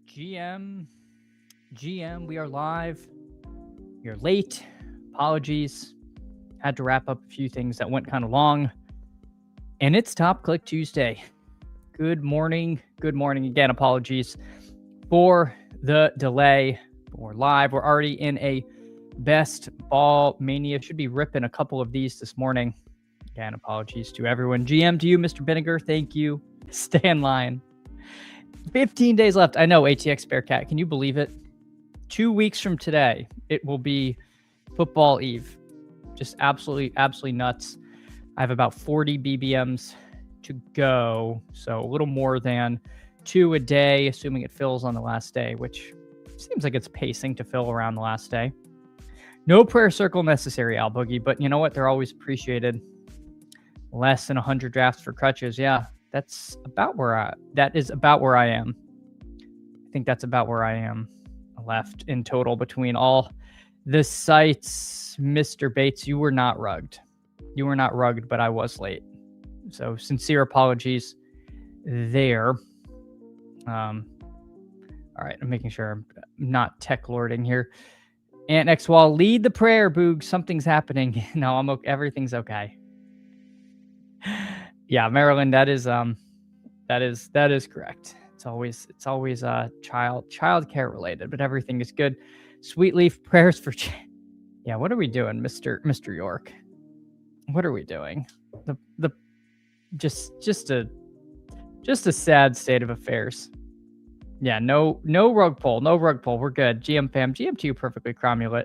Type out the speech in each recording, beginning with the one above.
GM, we are live. You're late. Apologies. Had to wrap up a few things that went kind of long. And it's Top Click Tuesday. Good morning. Good morning again. Apologies for the delay. We're live. We're already in a best ball mania. Should be ripping a couple of these this morning. Again, apologies to everyone. GM to you, Mr. Vinegar. Thank you. Stay in line. 15 days left. I know, ATX Bearcat. Can you believe it? 2 weeks from today, it will be football eve. Just absolutely nuts. I have about 40 BBMs to go. So a little more than 2 a day, assuming it fills on the last day, which seems like it's pacing to fill around the last day. No prayer circle necessary, Al Boogie, but you know what? They're always appreciated. Less than 100 drafts for crutches. Yeah. That is about where I am. I think that's about where I am left in total between all the sites. Mr. Bates, you were not rugged. But I was late. So sincere apologies there. All right, I'm making sure I'm not tech lording here. Aunt Xwall, lead the prayer, Boog. Something's happening. No, I'm okay. Everything's okay. Yeah, Marilyn, that is correct. It's always child care related, but everything is good. Sweet Leaf prayers for yeah, what are we doing, Mr. York? What are we doing? The just a sad state of affairs. Yeah, no rug pull. We're good. GM fam, GM to you, perfectly cromulate.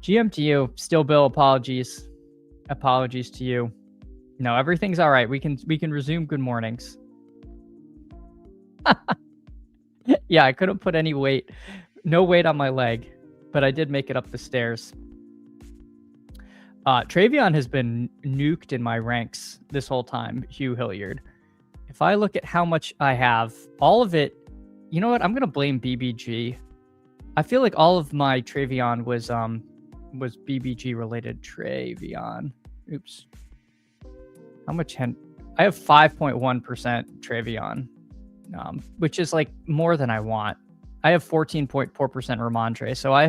GM to you, still Bill, apologies to you. No, everything's all right. We can resume good mornings. Yeah, I couldn't put any weight, no weight on my leg, but I did make it up the stairs. Travion has been nuked in my ranks this whole time, Hugh Hilliard. If I look at how much I have, all of it, you know what? I'm going to blame BBG. I feel like all of my Travion was BBG related. Travion. Oops. How much? I have 5.1% Travion, which is like more than I want. I have 14.4% Ramondre, so I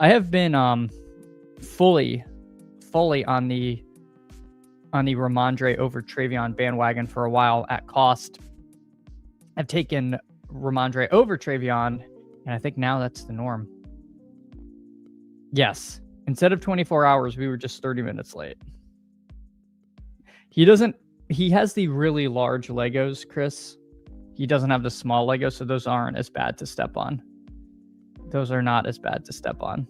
have been fully on the Ramondre over Travion bandwagon for a while at cost. I've taken Ramondre over Travion, and I think now that's the norm. Yes, instead of 24 hours, we were just 30 minutes late. He has the really large Legos, Chris. He doesn't have the small Legos, so those aren't as bad to step on. Those are not as bad to step on.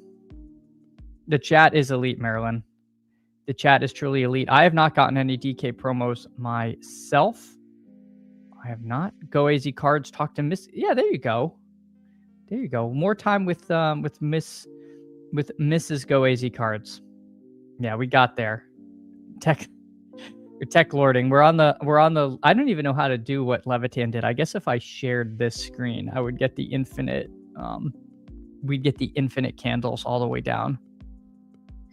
The chat is elite, Marilyn. The chat is truly elite. I have not gotten any DK promos myself. I have not. Go AZ Cards, talk to Miss. Yeah, there you go. More time with Mrs. Go AZ Cards. Yeah, we got there. Tech lording. We're on the I don't even know how to do what Levitan did. I guess if I shared this screen, I would get the infinite we'd get the infinite candles all the way down.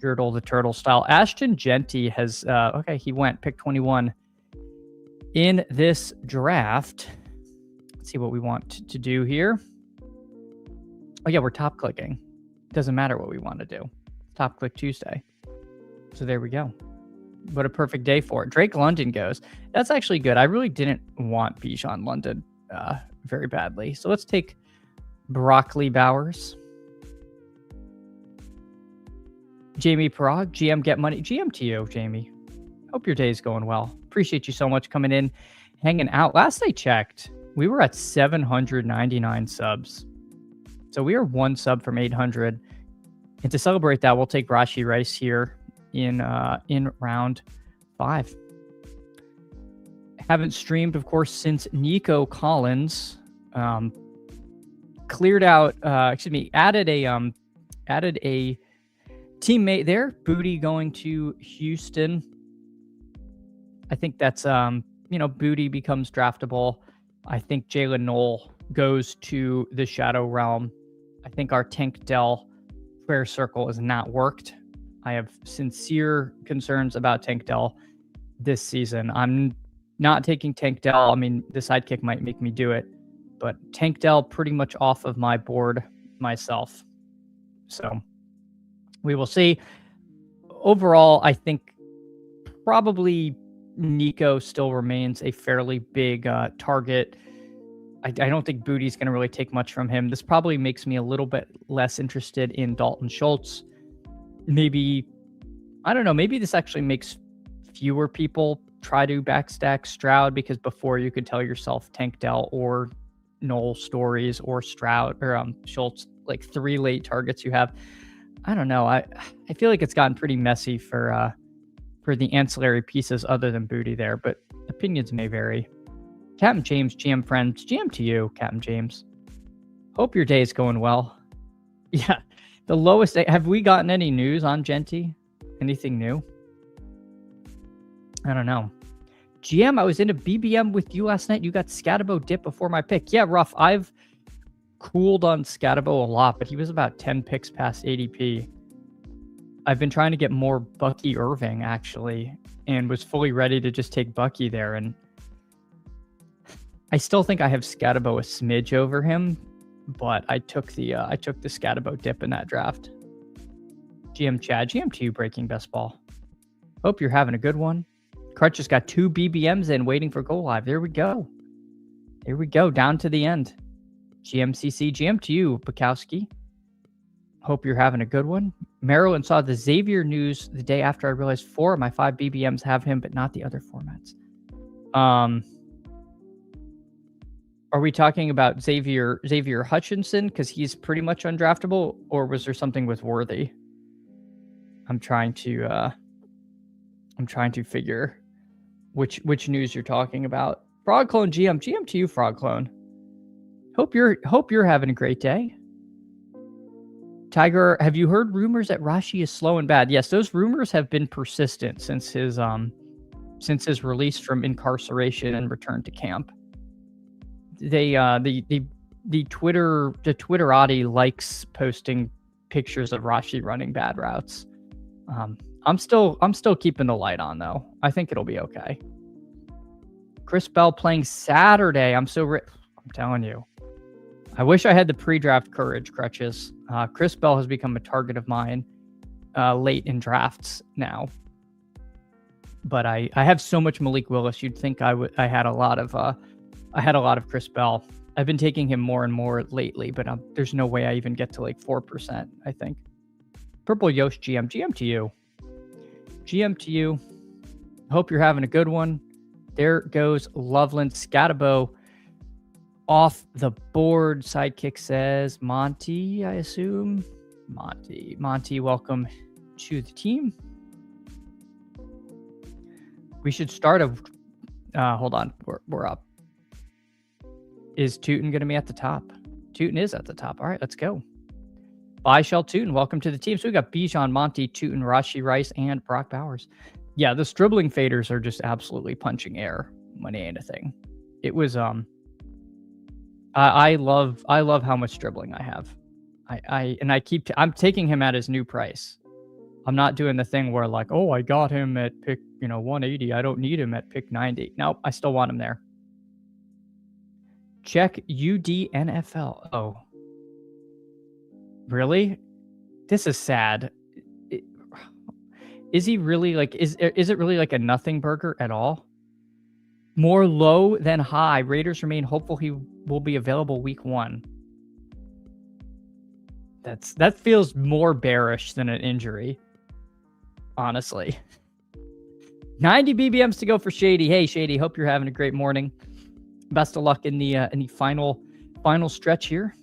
Girdle the turtle style. Ashton Genty has okay, he went pick 21 in this draft. Let's see what we want to do here. Oh yeah, we're top clicking. Doesn't matter what we want to do. Top click Tuesday. So there we go. What a perfect day for it. Drake London goes. That's actually good. I really didn't want Bijan London very badly. So let's take Broccoli Bowers. Jamie Parag, GM Get Money. GM to you, Jamie. Hope your day is going well. Appreciate you so much coming in, hanging out. Last I checked, we were at 799 subs. So we are one sub from 800. And to celebrate that, we'll take Rashi Rice here in round 5. Haven't streamed, of course, since Nico Collins cleared out. Added a teammate there. Booty going to Houston. I think that's Booty becomes draftable. I think Jalen Knoll goes to the Shadow Realm. I think our Tank Dell prayer circle has not worked. I have sincere concerns about Tank Dell this season. I'm not taking Tank Dell. I mean, the sidekick might make me do it, But Tank Dell pretty much off of my board myself. So we will see. Overall, I think probably Nico still remains a fairly big target. I don't think Booty's going to really take much from him. This probably makes me a little bit less interested in Dalton Schultz. Maybe, I don't know, maybe this actually makes fewer people try to backstack Stroud, because before you could tell yourself Tank Dell or Noel Stories or Stroud or Schultz, like 3 late targets you have. I don't know. I feel like it's gotten pretty messy for the ancillary pieces other than Booty there, but opinions may vary. Captain James, GM friends, GM to you, Captain James. Hope your day is going well. Yeah, the lowest. Have we gotten any news on Genty? Anything new? I don't know. GM, I was in a BBM with you last night. You got Scatabo dip before my pick. Yeah, rough. I've cooled on Scatabo a lot, but he was about 10 picks past ADP. I've been trying to get more Bucky Irving, actually, and was fully ready to just take Bucky there. And I still think I have Scatabo a smidge over him, but I took the Scatabo dip in that draft. GM Chad, GM to you, Breaking Best Ball. Hope you're having a good one. Crutch just got 2 BBMs in, waiting for go live. There we go. There we go, down to the end. GMCC, GM to you, Bukowski. Hope you're having a good one. Maryland saw the Xavier news the day after I realized 4 of my 5 BBMs have him, but not the other formats. Are we talking about Xavier Hutchinson because he's pretty much undraftable, or was there something with Worthy? I'm trying to figure which news you're talking about. Frog Clone GM to you, Frog Clone. Hope you're having a great day. Tiger, have you heard rumors that Rashi is slow and bad? Yes, those rumors have been persistent since his release from incarceration and return to camp. They the Twitterati likes posting pictures of Rashi running bad routes. I'm still keeping the light on though. I think it'll be okay. Chris Bell playing Saturday. I'm telling you. I wish I had the pre-draft courage, Crutches. Chris Bell has become a target of mine late in drafts now. But I have so much Malik Willis. You'd think I had a lot of Chris Bell. I've been taking him more and more lately, but there's no way I even get to like 4%, I think. Purple Yosh GM to you. GM to you. Hope you're having a good one. There goes Loveland Scatabo off the board. Sidekick says Monty, I assume. Monty, welcome to the team. We should start hold on, we're up. Is Tootin going to be at the top? Tootin is at the top. All right, let's go. Bye, Shell Tootin. Welcome to the team. So we got Bijan, Monty, Tootin, Rashi Rice, and Brock Bowers. Yeah, the Stribbling faders are just absolutely punching air. Money ain't a thing. It was I love how much dribbling I have. I'm taking him at his new price. I'm not doing the thing where like, oh, I got him at pick 180. I don't need him at pick 90. Nope, I still want him there. Check UDNFL. Oh, really? This is sad. Is he really like? Is it really like a nothing burger at all? More low than high. Raiders remain hopeful he will be available week 1. That feels more bearish than an injury, honestly. 90 BBMs to go for Shady. Hey, Shady, hope you're having a great morning. Best of luck in the final stretch here.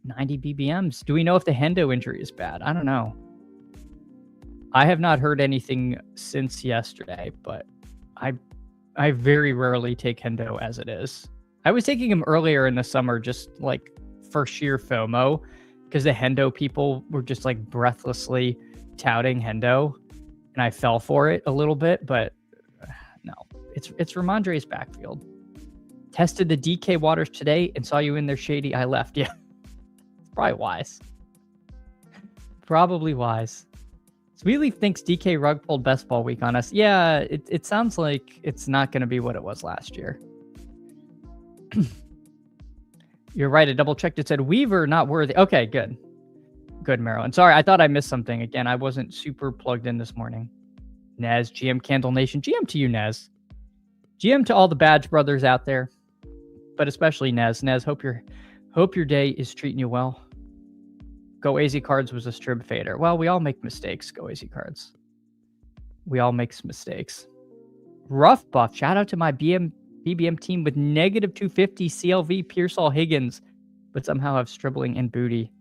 90 BBMs. Do we know if the Hendo injury is bad? I don't know. I have not heard anything since yesterday, but I very rarely take Hendo as it is. I was taking him earlier in the summer just like for sheer FOMO because the Hendo people were just like breathlessly touting Hendo, and I fell for it a little bit, but no. It's Ramondre's backfield. Tested the DK waters today and saw you in there, Shady. I left. Yeah. Probably wise. Probably wise. Sweetleaf thinks DK Rug pulled best ball week on us. Yeah, it sounds like it's not going to be what it was last year. You're right. I double checked. It said Weaver not worthy. Okay, good. Good, Marilyn. Sorry, I thought I missed something. Again, I wasn't super plugged in this morning. Nez, GM Candle Nation. GM to you, Nez. GM to all the Badge brothers out there, but especially Nez. Nez, hope your day is treating you well. Go AZ Cards was a strib fader. Well, we all make mistakes, Go AZ Cards. We all make mistakes. Rough buff. Shout out to my BBM team with negative 250 CLV Pearsall Higgins, but somehow have Stribling and Booty.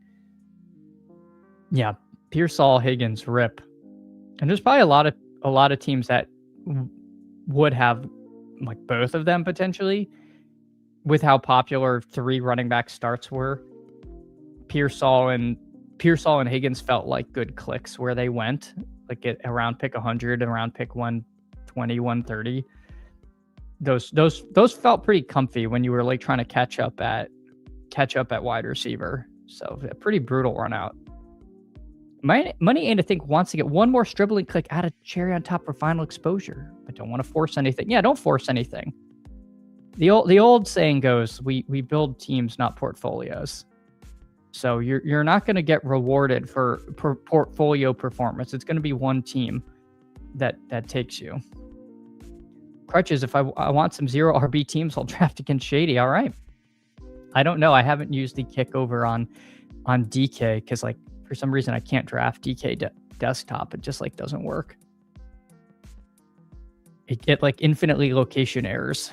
Yeah, Pearsall Higgins rip. And there's probably a lot of teams that would have like both of them potentially, with how popular 3 running back starts were. Pearsall and Higgins felt like good clicks where they went, like at around pick 100, around pick 120, 130. Those felt pretty comfy when you were like trying to catch up at wide receiver. So a pretty brutal run out. Money Ain't a Think wants to get one more Stribling click, add a cherry on top for final exposure. I don't want to force anything. Yeah, don't force anything. The old saying goes, we build teams, not portfolios. So you're not going to get rewarded for portfolio performance. It's going to be one team that takes you. Crutches, if I want some 0 RB teams, I'll draft against Shady. All right. I don't know. I haven't used the kick over on DK because like for some reason I can't draft DK desktop. It just like doesn't work. It get like infinitely location errors.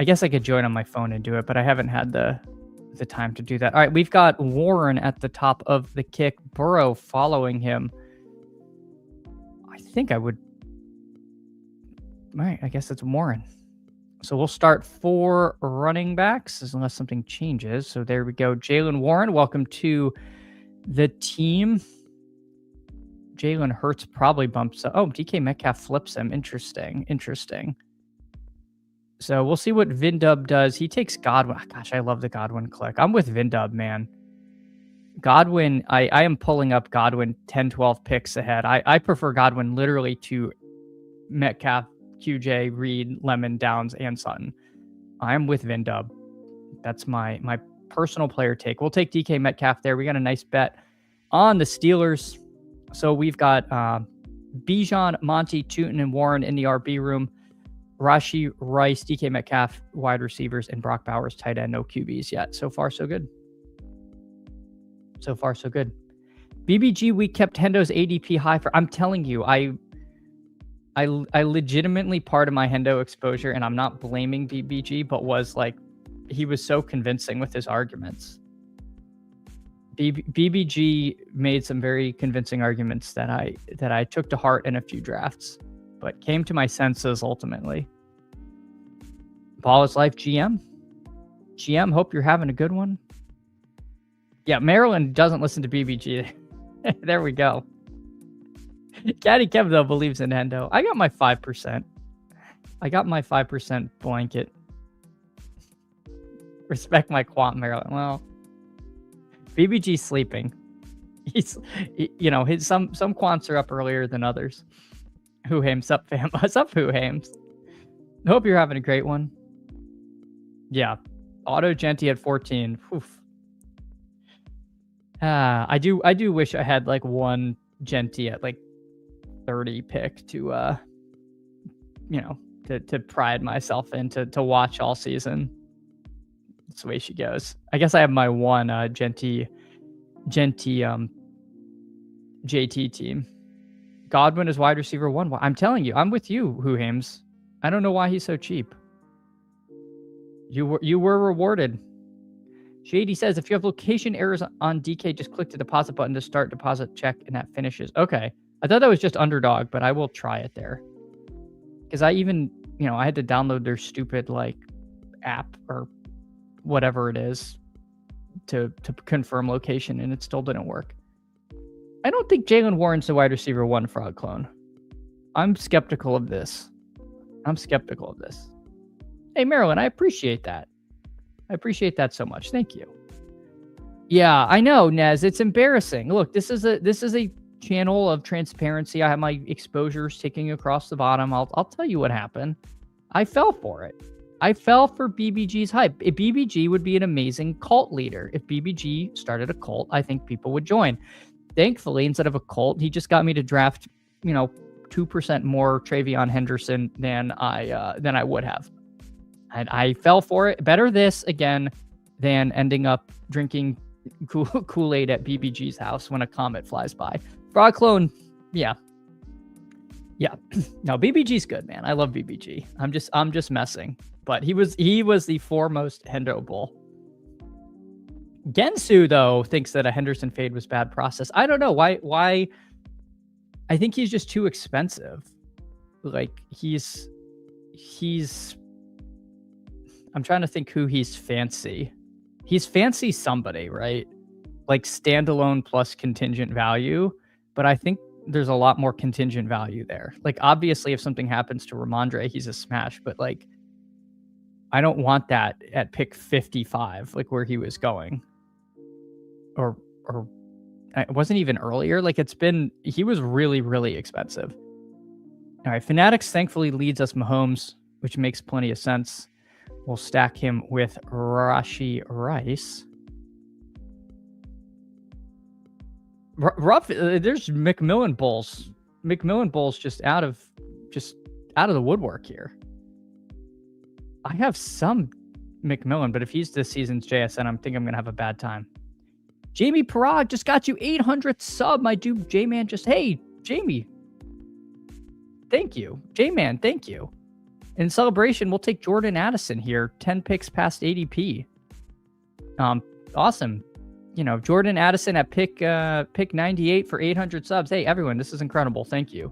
I guess I could join on my phone and do it, but I haven't had the time to do that. All right, we've got Warren at the top of the kick. Burrow following him. I think I would. All right, I guess it's Warren. So we'll start 4 running backs unless something changes. So there we go. Jalen Warren, welcome to the team. Jalen Hurts probably bumps up. Oh, DK Metcalf flips him. Interesting. So we'll see what Vindub does. He takes Godwin. Gosh, I love the Godwin click. I'm with Vindub, man. Godwin, I am pulling up Godwin 10, 12 picks ahead. I prefer Godwin literally to Metcalf, QJ, Reed, Lemon, Downs, and Sutton. I'm with Vindub. That's my personal player take. We'll take DK Metcalf there. We got a nice bet on the Steelers. So we've got Bijan, Monty, Tootin, and Warren in the RB room. Rashi Rice, DK Metcalf, wide receivers, and Brock Bowers, tight end. No QBs yet. So far, so good. BBG, we kept Hendo's ADP high for. I'm telling you, I legitimately, part of my Hendo exposure, and I'm not blaming BBG, but was like, he was so convincing with his arguments. BBG made some very convincing arguments that I took to heart in a few drafts, but came to my senses ultimately. Ball is life, GM. GM, hope you're having a good one. Yeah, Maryland doesn't listen to BBG. There we go. Caddy Kev, though, believes in Hendo. I got my 5%. I got my 5% blanket. Respect my quant, Maryland. Well, BBG's sleeping. He's, you know, some quants are up earlier than others. Who Hames up, fam? What's up, Who Hames? Hope you're having a great one. Yeah, Auto Genti at 14. Oof. I do wish I had like one Genti at like 30 pick to to pride myself in to watch all season. That's the way she goes. I guess I have my one Genti JT team. Godwin is wide receiver 1. I'm telling you, I'm with you, Who Hames. I don't know why he's so cheap. You were rewarded. Shady says, if you have location errors on DK, just click the deposit button to start deposit check, and that finishes. Okay. I thought that was just Underdog, but I will try it there. Because I even, I had to download their stupid, like, app or whatever it is to confirm location, and it still didn't work. I don't think Jalen Warren's the wide receiver 1 fraud clone. I'm skeptical of this. Hey, Marilyn, I appreciate that. I appreciate that so much. Thank you. Yeah, I know, Nez. It's embarrassing. Look, this is a channel of transparency. I have my exposures ticking across the bottom. I'll tell you what happened. I fell for it. I fell for BBG's hype. If BBG would be an amazing cult leader. If BBG started a cult, I think people would join. Thankfully, instead of a cult, he just got me to draft, 2% more Travion Henderson than I would have. And I fell for it. Better this again than ending up drinking Kool-Aid at BBG's house when a comet flies by. Frog clone, yeah. No, BBG's good, man. I love BBG. I'm just messing. But he was the foremost Hendo bull. Gensu, though, thinks that a Henderson fade was bad process. I don't know why. I think he's just too expensive. Like he's. I'm trying to think who he's fancy. He's fancy somebody, right? Like standalone plus contingent value. But I think there's a lot more contingent value there. Like obviously, if something happens to Ramondre, he's a smash. But like, I don't want that at pick 55, like where he was going. Or it wasn't even earlier. Like he was really, really expensive. All right, Fanatics thankfully leads us Mahomes, which makes plenty of sense. We'll stack him with Rashee Rice. Rough. There's McMillan Bulls. McMillan Bulls just out of the woodwork here. I have some McMillan, but if he's this season's JSN, I think I'm gonna have a bad time. Jamie Parag just got you 800 sub. My dude J-Man hey, Jamie. Thank you. J-Man, thank you. In celebration, we'll take Jordan Addison here. 10 picks past ADP. Awesome. Jordan Addison at pick 98 for 800 subs. Hey, everyone, this is incredible. Thank you.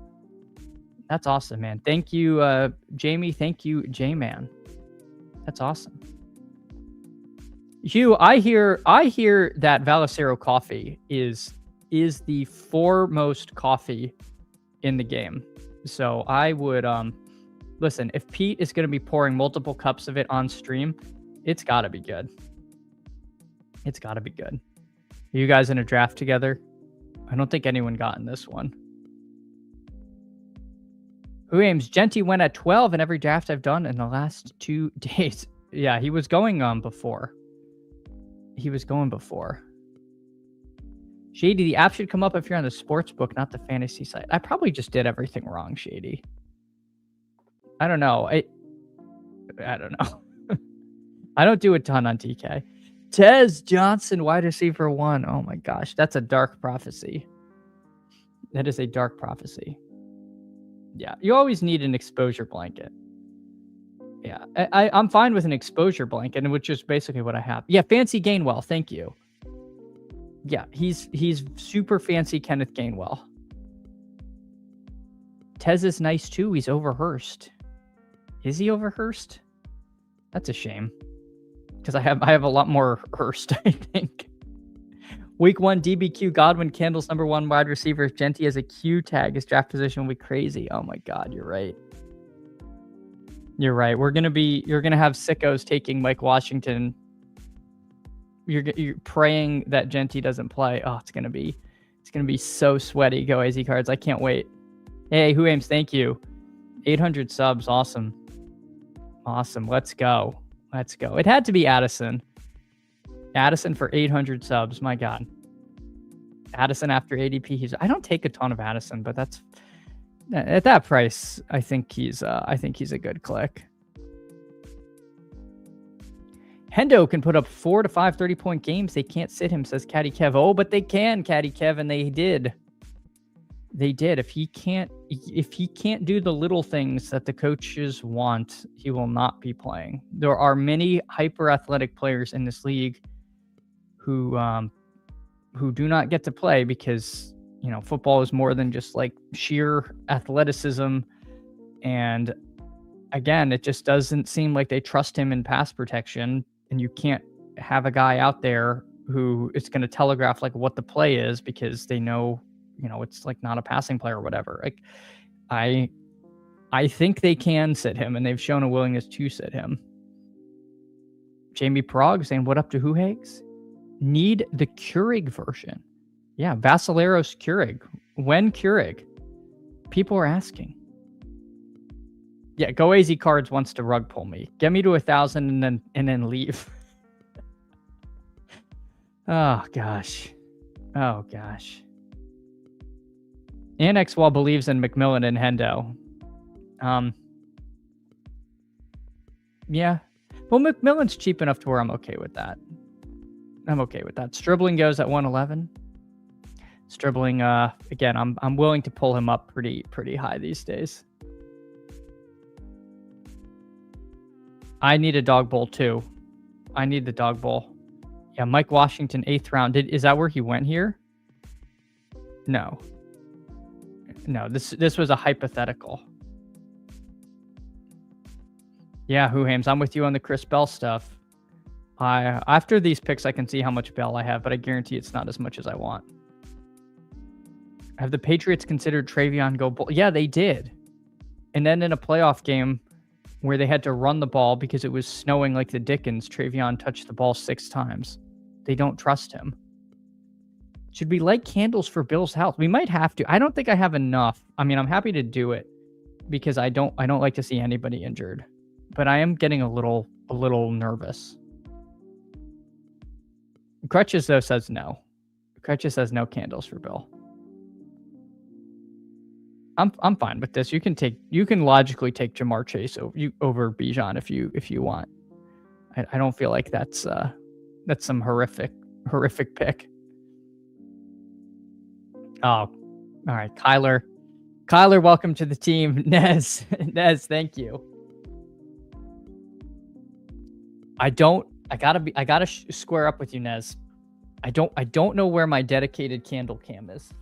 That's awesome, man. Thank you, Jamie. Thank you, J-Man. That's awesome. Hugh, I hear that Valacero coffee is the foremost coffee in the game. So I would listen, if Pete is going to be pouring multiple cups of it on stream, it's got to be good. It's got to be good. Are you guys in a draft together? I don't think anyone got in this one. Who aims? Genty went at 12 in every draft I've done in the last 2 days. Yeah, he was going before. Shady, the app should come up if you're on the sports book, not the fantasy site. I probably just did everything wrong, Shady. I don't know. I don't know. I don't do a ton on TK. Tez Johnson, wide receiver 1. Oh my gosh, that's a dark prophecy. That is a dark prophecy. Yeah, you always need an exposure blanket. Yeah, I'm fine with an exposure blanket, which is basically what I have. Yeah, Fancy Gainwell, thank you. Yeah, he's super fancy Kenneth Gainwell. Tez is nice too. He's overhurst. Is he overhurst? That's a shame. Because I have a lot more Hurst, I think. Week 1 DBQ Godwin Candles #1 wide receiver. If Genty has a Q tag, his draft position will be crazy. Oh my God, you're right. You're right. You're gonna have sickos taking Mike Washington. You're praying that Genty doesn't play. Oh, it's gonna be so sweaty. Go AZ Cards. I can't wait. Hey, who aims? Thank you. 800 subs. Awesome. Let's go. It had to be Addison. Addison for 800 subs. My God. Addison after ADP. I don't take a ton of Addison, but that's at that price. I think he's a good click. Hendo can put up 4 to 5 30-point games. They can't sit him, says Caddy Kev. Oh, but they can, Caddy Kev, and they did. If he can't do the little things that the coaches want, he will not be playing. There are many hyper athletic players in this league who do not get to play because, football is more than just like sheer athleticism. And again, it just doesn't seem like they trust him in pass protection. And you can't have a guy out there who is going to telegraph like what the play is because they know, it's like not a passing player or whatever. Like I think they can sit him, and they've shown a willingness to sit him. Jamie Prague saying, what up to who Hags? Need the Keurig version. Yeah, Vasileiros Keurig. When Keurig? People are asking. Yeah, Go AZ Cards wants to rug pull me. Get me to 1,000 and then leave. Oh gosh. Oh gosh. Annex Wall believes in McMillan and Hendo. Yeah. Well, McMillan's cheap enough to where I'm okay with that. I'm okay with that. Stribling goes at 111. Stribling, again, I'm willing to pull him up pretty high these days. I need a dog bowl too. I need the dog bowl. Yeah, Mike Washington, 8th round. Is that where he went here? No. No, this was a hypothetical. Yeah, Hoohames, I'm with you on the Chris Bell stuff. After these picks, I can see how much Bell I have, but I guarantee it's not as much as I want. Have the Patriots considered Travion go bull? Yeah, they did. And then in a playoff game where they had to run the ball because it was snowing like the Dickens, Travion touched the ball 6 times. They don't trust him. Should we light candles for Bill's health? We might have to. I don't think I have enough. I mean, I'm happy to do it because I don't like to see anybody injured. But I am getting a little nervous. Crutches though says no. Crutches says no candles for Bill. I'm fine with this. You can logically take Jamar Chase over Bijan if you want. I don't feel like that's some horrific pick. Oh, all right, Kyler, welcome to the team. Nez, thank you. I gotta square up with you, Nez. I don't know where my dedicated candle cam is.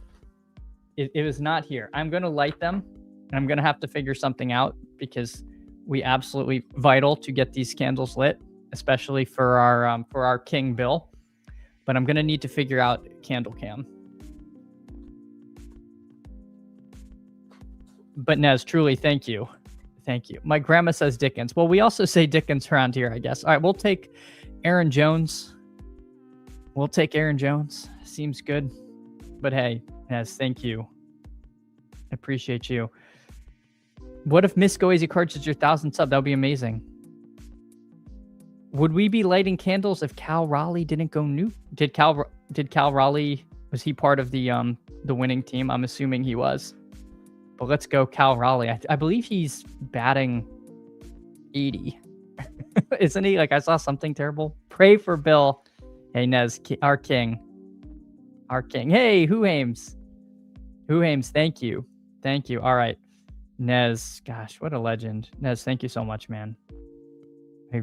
It is not here. I'm gonna light them, and I'm gonna have to figure something out because we absolutely vital to get these candles lit, especially for our King Bill. But I'm gonna need to figure out candle cam. But Nez, truly, thank you. Thank you. My grandma says Dickens. Well, we also say Dickens around here, I guess. All right, we'll take Aaron Jones. Seems good. But hey, Nez, thank you. I appreciate you. What if Miss Go Easy Cards is your 1,000th sub? That would be amazing. Would we be lighting candles if Cal Raleigh didn't go new? Did Cal Raleigh, was he part of the winning team? I'm assuming he was. But let's go Cal Raleigh. I believe he's batting 80. Isn't he? Like, I saw something terrible. Pray for Bill. Hey, Nez, our king. Hey, Hoohames, thank you. All right. Nez, gosh, what a legend. Nez, thank you so much, man.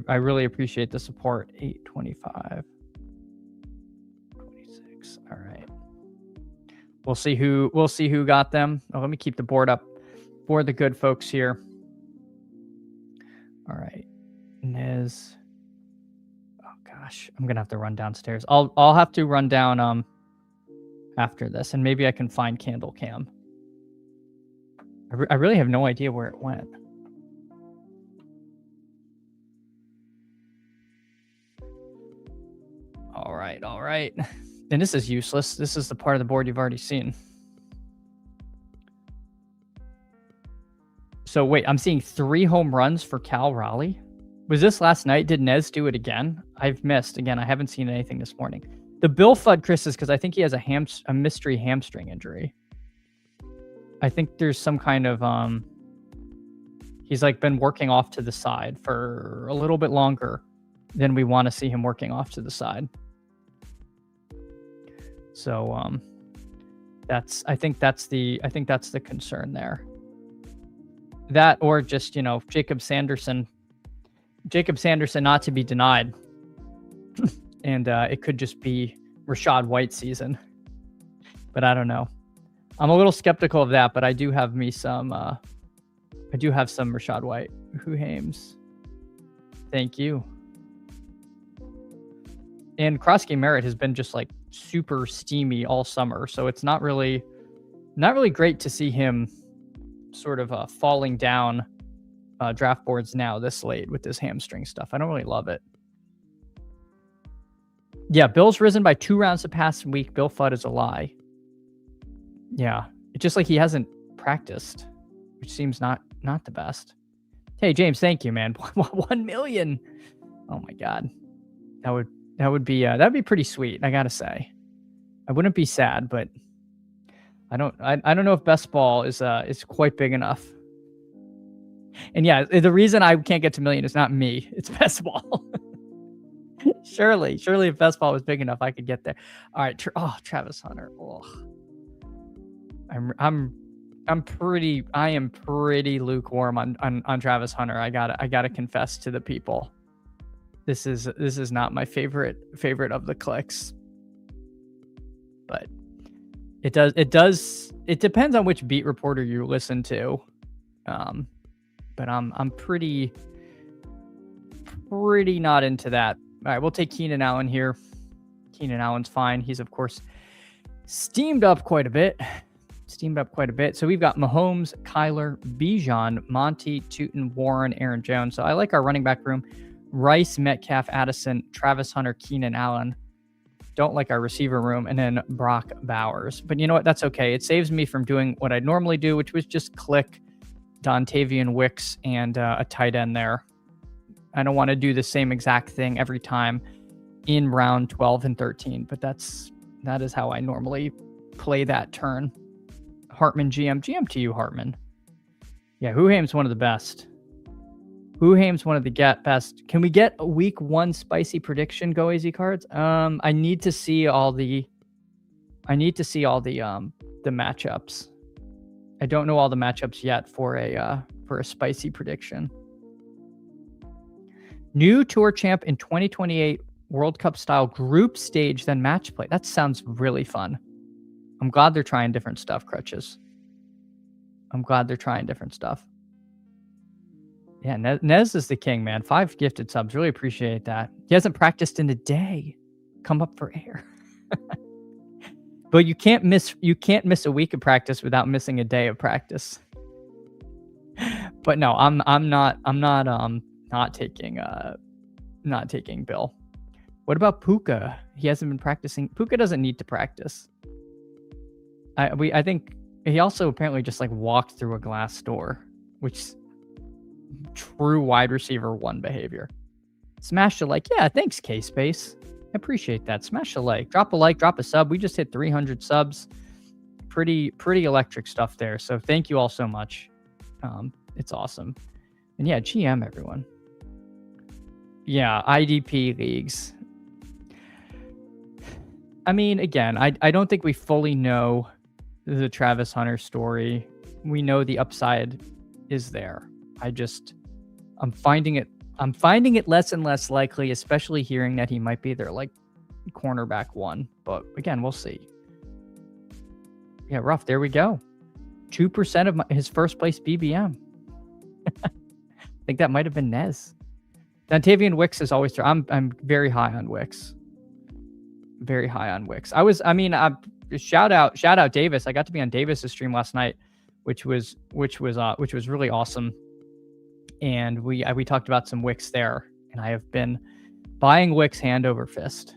I really appreciate the support. 825. 26. All right. We'll see who got them. Oh, let me keep the board up for the good folks here. All right. Nez. Oh gosh, I'm gonna have to run downstairs. I'll have to run down after this, and maybe I can find Candle Cam. I really have no idea where it went. All right. And this is useless. This is the part of the board you've already seen. So wait, I'm seeing 3 home runs for Cal Raleigh. Was this last night? Did Nez do it again? I've missed. Again, I haven't seen anything this morning. The Bill Fudd, Chris, is because I think he has a mystery hamstring injury. I think there's some kind of he's like been working off to the side for a little bit longer than we want to see him working off to the side. So I think that's the concern there. That, or just, Jacob Sanderson not to be denied. And it could just be Rachaad White season. But I don't know. I'm a little skeptical of that, but I do have some Rachaad White. Hoohames. Thank you. And Krosky Merritt has been just like super steamy all summer, so it's not really great to see him sort of falling down draft boards now this late with this hamstring stuff. I don't really love it. Yeah, Bill's risen by 2 rounds the past week. Bill Fudd is a lie. Yeah, it's just like he hasn't practiced, which seems not the best. Hey, James, thank you, man. 1 million. Oh my God. That'd be pretty sweet, I gotta say. I wouldn't be sad, but I don't know if best ball is quite big enough. And yeah, the reason I can't get to million is not me, it's best ball. Surely if best ball was big enough, I could get there. All right, Travis Hunter. Oh. I am pretty lukewarm on Travis Hunter. I gotta confess to the people. This is not my favorite of the clicks. But it depends on which beat reporter you listen to. But I'm pretty not into that. All right, we'll take Keenan Allen here. Keenan Allen's fine. He's of course steamed up quite a bit. So we've got Mahomes, Kyler, Bijan, Monty, Tootin, Warren, Aaron Jones. So I like our running back room. Rice, Metcalf, Addison, Travis Hunter, Keenan Allen. Don't like our receiver room. And then Brock Bowers. But you know what? That's okay. It saves me from doing what I'd normally do, which was just click Dontavian Wicks and a tight end there. I don't want to do the same exact thing every time in round 12 and 13, but that is how I normally play that turn. Hartman GM to you, Hartman. Yeah, Huhaim's one of the best. Huhaim's one of the best. Can we get a week 1 spicy prediction go easy cards? I need to see all the matchups. I don't know all the matchups yet for a spicy prediction. New tour champ in 2028 World Cup style group stage, then match play. That sounds really fun. I'm glad they're trying different stuff, Crutches. I'm glad they're trying different stuff. Yeah, Nez is the king, man. 5 gifted subs. Really appreciate that. He hasn't practiced in a day. Come up for air. But you can't miss a week of practice without missing a day of practice. But no, I'm not taking Bill. What about Puka? He hasn't been practicing. Puka doesn't need to practice. I think he also apparently just like walked through a glass door, which true wide receiver 1 behavior. Smash the like. Yeah, thanks, K-Space. I appreciate that. Smash the like. Drop a sub. We just hit 300 subs. Pretty electric stuff there. So thank you all so much. It's awesome. And yeah, GM everyone. Yeah, IDP leagues. I mean, again, I don't think we fully know the Travis Hunter story. We know the upside is there. I'm finding it less and less likely, especially hearing that he might be their like cornerback 1. But again, we'll see. Yeah, rough. There we go. 2% of his first place BBM. I think that might have been Nez. Dontavian Wicks is always through. I'm very high on Wicks. Very high on Wicks. Shout out Davis. I got to be on Davis's stream last night, which was really awesome. And we talked about some Wicks there, and I have been buying Wicks hand over fist.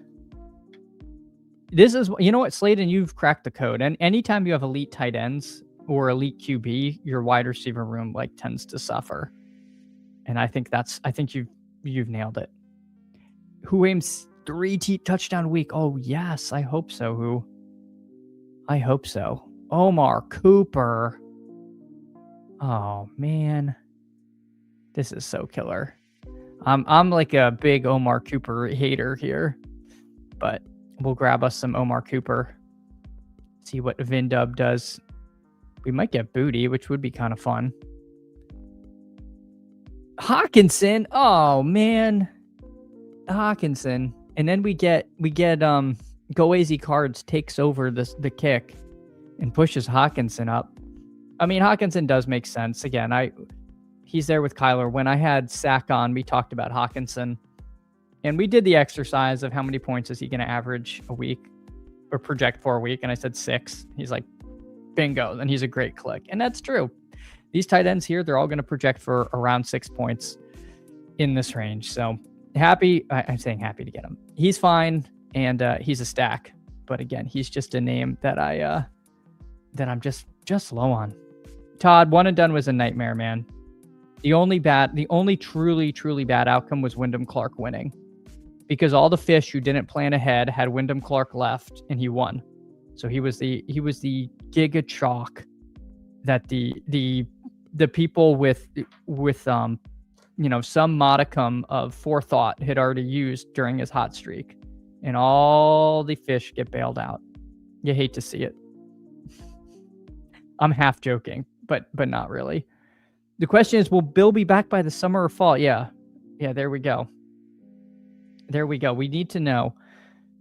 This is, you know what, Sladen, you've cracked the code. And anytime you have elite tight ends or elite QB, your wide receiver room like tends to suffer. And I think you've nailed it. Who aims 3 touchdown week? Oh yes, I hope so. I hope so. Omar Cooper. Oh man, this is so killer. I'm like a big Omar Cooper hater here, but we'll grab us some Omar Cooper. See what Vindub does. We might get Booty, which would be kind of fun. Hawkinson. Oh man, Hawkinson. And then we get Go Easy Cards takes over the kick and pushes Hawkinson up. I mean, Hawkinson does make sense. Again, he's there with Kyler. When I had Sack on, we talked about Hawkinson. And we did the exercise of how many points is he going to average a week or project for a week. And I said 6. He's like, bingo. And he's a great click. And that's true. These tight ends here, they're all going to project for around 6 points in this range. So happy. I'm saying happy to get him. He's fine. And he's a stack. But again, he's just a name that I'm just low on. Todd, one and done was a nightmare, man. The only truly bad outcome was Wyndham Clark winning, because all the fish who didn't plan ahead had Wyndham Clark left, and he won. So he was the giga chalk that the people with some modicum of forethought had already used during his hot streak, and all the fish get bailed out. You hate to see it. I'm half joking, but not really. The question is, will Bill be back by the summer or fall? Yeah, there we go. We need to know,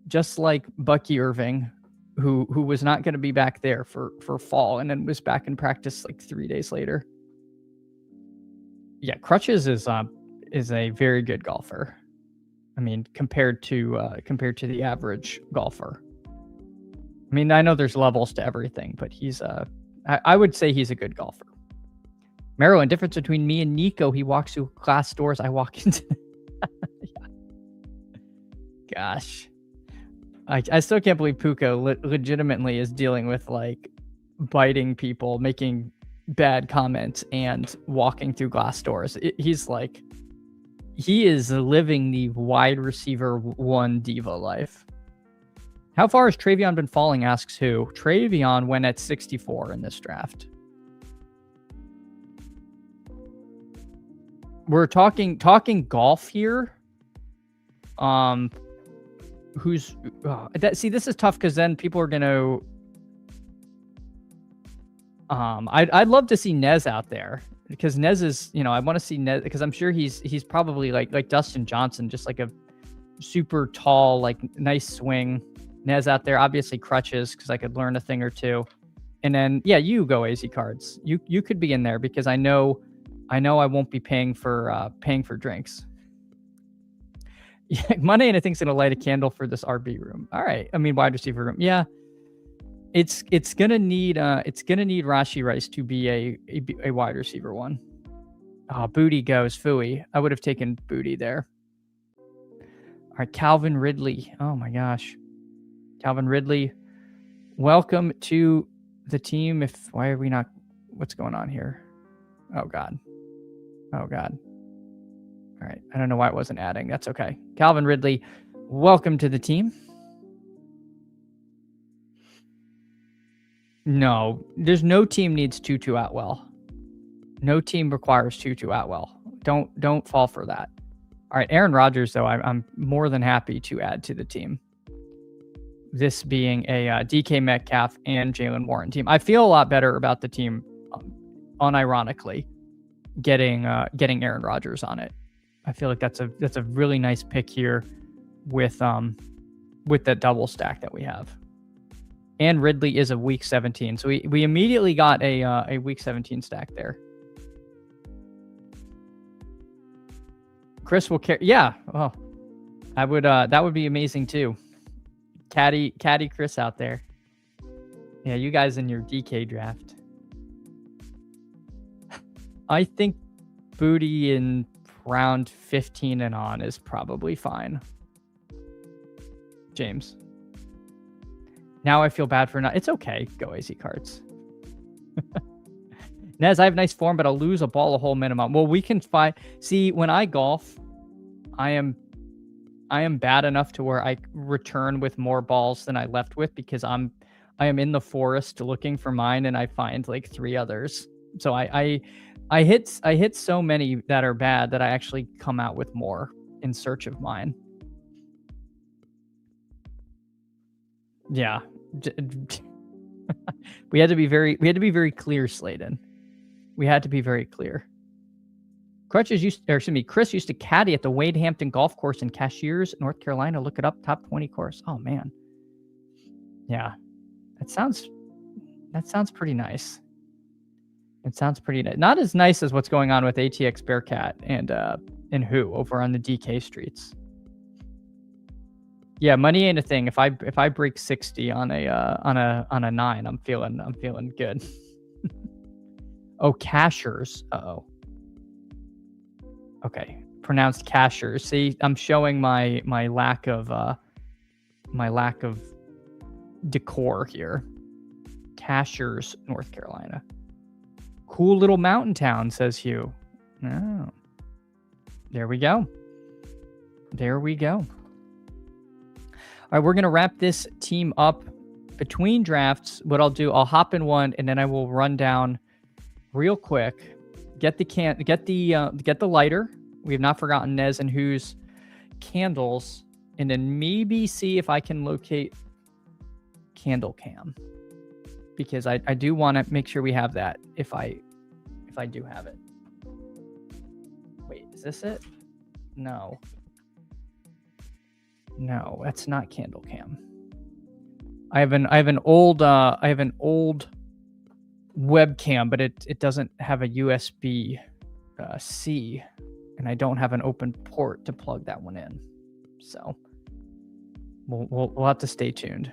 just like Bucky Irving, who was not going to be back there for fall and then was back in practice like 3 days later. Yeah, Crutches is a very good golfer. I mean, compared to the average golfer. I mean, I know there's levels to everything, but he's I would say he's a good golfer. Marilyn, difference between me and Nico, he walks through glass doors, I walk into. Yeah. Gosh. I still can't believe Puka legitimately is dealing with like biting people, making bad comments, and walking through glass doors. He is living the wide receiver one diva life. How far has Travion been falling, asks who. Travion went at 64 in this draft. We're talking golf here. This is tough because then people are gonna. I'd love to see Nez out there, because Nez is, I want to see Nez because I'm sure he's probably like Dustin Johnson, just like a super tall, like nice swing. Nez out there, obviously Crutches, because I could learn a thing or two, and then you go AZ Cards. You could be in there because I know I won't be paying for drinks. Yeah, Monday, and I think it's gonna light a candle for this RB room. All right, I mean wide receiver room. Yeah, it's gonna need Rashi Rice to be a wide receiver one. Oh, Booty goes Fooey. I would have taken Booty there. All right, Calvin Ridley. Oh my gosh, Calvin Ridley, welcome to the team. Why are we not? What's going on here? Oh God. All right. I don't know why it wasn't adding. That's okay. Calvin Ridley, welcome to the team. No, there's no team needs Tutu Atwell. No team requires Tutu Atwell. Don't fall for that. All right, Aaron Rodgers, though, I'm more than happy to add to the team. This being a DK Metcalf and Jalen Warren team. I feel a lot better about the team, unironically, getting Aaron Rodgers on it. I feel like that's a really nice pick here with that double stack that we have. And Ridley is a week 17. So we immediately got a week 17 stack there. Chris will carry. Yeah. Oh, I would. That would be amazing too. Caddy Chris out there. Yeah, you guys in your DK draft. I think Booty in round 15 and on is probably fine. James. Now I feel bad for not. It's okay. Go AZ Cards. Nez, I have nice form, but I'll lose a ball a hole minimum. Well, we can find. See, when I golf, I am bad enough to where I return with more balls than I left with, because I am in the forest looking for mine, and I find like 3 others. So I hit so many that are bad that I actually come out with more in search of mine. Yeah. We had to be very clear, Sladen. We had to be very clear. Chris used to caddy at the Wade Hampton Golf Course in Cashiers, North Carolina. Look it up, top 20 course. Oh man. Yeah. That sounds pretty nice. It sounds pretty nice. Not as nice as what's going on with ATX Bearcat and who over on the DK streets. Yeah, money ain't a thing. If I break 60 on a 9, I'm feeling good. Oh, Cashers. Uh-oh. Okay, pronounced Cashers. See, I'm showing my lack of decor here. Cashers, North Carolina. Cool little mountain town, says Hugh. Oh. There we go. There we go. All right, we're going to wrap this team up between drafts. What I'll do, I'll hop in one, and then I will run down real quick. Get the lighter. We have not forgotten Nez and Who's candles, and then maybe see if I can locate Candle Cam, because I do want to make sure we have that if I do have it. Wait, is this it? No, that's not Candle Cam. I have an old webcam, but it doesn't have a USB C, and I don't have an open port to plug that one in. So we'll have to stay tuned.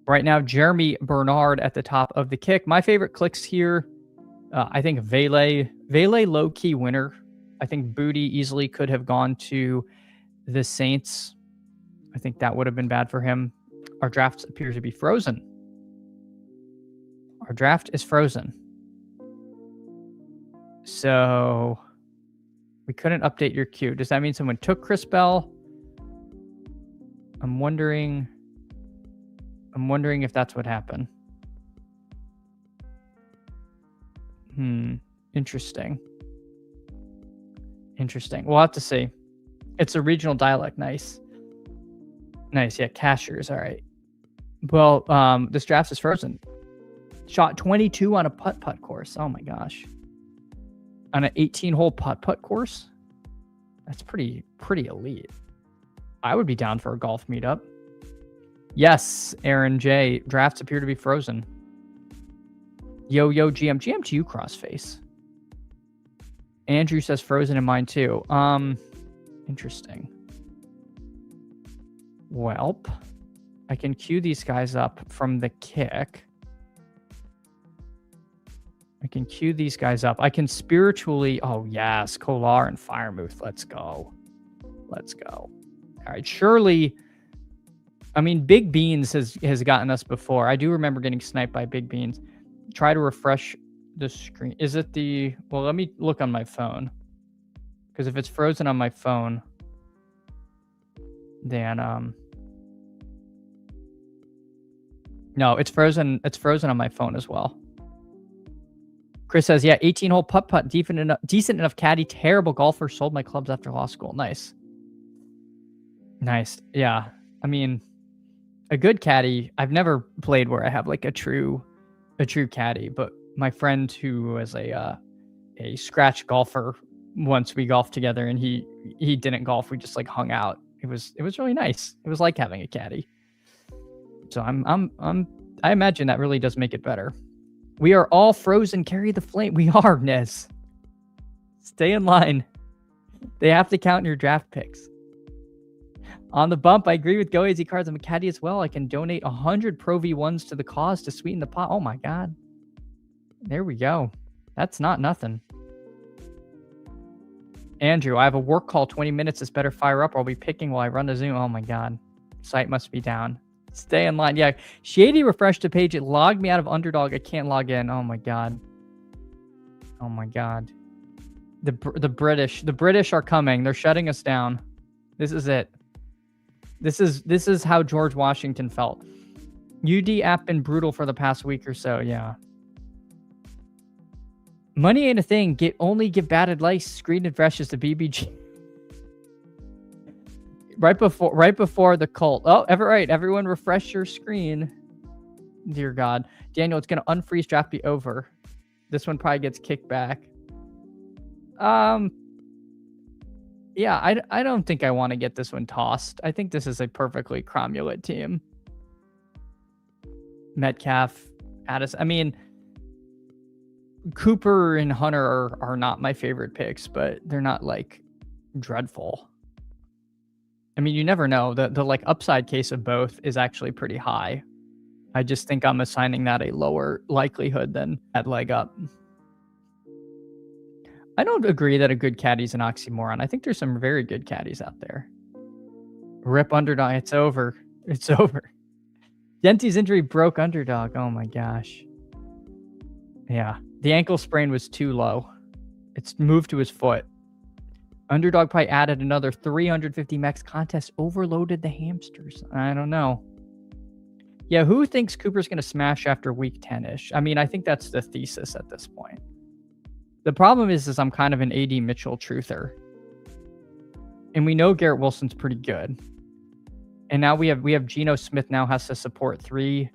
Right now, Jeremy Bernard at the top of the kick. My favorite clicks here, I think Vele low-key winner. I think Booty easily could have gone to the Saints. I think that would have been bad for him. Our draft appears to be frozen. Our draft is frozen. So we couldn't update your queue. Does that mean someone took Chris Bell? I'm wondering if that's what happened. Interesting. We'll have to see. It's a regional dialect. Nice. Yeah, Cashers. All right. Well, this draft is frozen. Shot 22 on a putt-putt course. Oh my gosh. On an 18-hole putt-putt course? That's pretty elite. I would be down for a golf meetup. Yes, Aaron J. Drafts appear to be frozen. Yo, GM to you, Crossface. Andrew says frozen in mine too. Interesting. Welp. I can queue these guys up from the kick. I can queue these guys up. I can spiritually... Oh, yes. Kolar and Firemuth. Let's go. All right. Surely... I mean, Big Beans has gotten us before. I do remember getting sniped by Big Beans. Try to refresh the screen. Is it the... Well, let me look on my phone. Because if it's frozen on my phone, then... No, it's frozen. It's frozen on my phone as well. Chris says, yeah, 18-hole putt-putt, decent enough caddy, terrible golfer, sold my clubs after law school. Nice. Yeah. I mean, a good caddy, I've never played where I have like a true caddy, but my friend who was a scratch golfer, once we golfed together and he didn't golf, we just like hung out. It was really nice. It was like having a caddy. So I imagine that really does make it better. We are all frozen. Carry the flame. We are, Nez. Stay in line. They have to count your draft picks. On the bump, I agree with Go Easy Cards. I'm a caddy as well. I can donate 100 Pro V1s to the cause to sweeten the pot. Oh my God. There we go. That's not nothing. Andrew, I have a work call 20 minutes. It's better fire up or I'll be picking while I run the Zoom. Oh my God. Site must be down. Stay in line. Yeah. Shady refreshed the page. It logged me out of Underdog. I can't log in. Oh my God. The British are coming. They're shutting us down. This is it. This is how George Washington felt. UD app been brutal for the past week or so. Yeah. Money ain't a thing. Only give bad advice. Screen refreshes to BBG. Right before the cult. Oh, everyone refresh your screen. Dear God. Daniel, it's going to unfreeze draft be over. This one probably gets kicked back. Yeah, I don't think I want to get this one tossed. I think this is a perfectly cromulent team. Metcalf, Addis. I mean, Cooper and Hunter are not my favorite picks, but they're not like dreadful. I mean, you never know. The like upside case of both is actually pretty high. I just think I'm assigning that a lower likelihood than that leg up. I don't agree that a good caddy's an oxymoron. I think there's some very good caddies out there. Rip Underdog. It's over. It's over. Genty's injury broke Underdog. Oh my gosh. Yeah. The ankle sprain was too low. It's moved to his foot. Underdog probably added another 350 max contest, overloaded the hamsters. I don't know. Yeah, who thinks Cooper's going to smash after week 10-ish? I mean, I think that's the thesis at this point. The problem is I'm kind of an AD Mitchell truther. And we know Garrett Wilson's pretty good. And now we have Geno Smith now has to support 3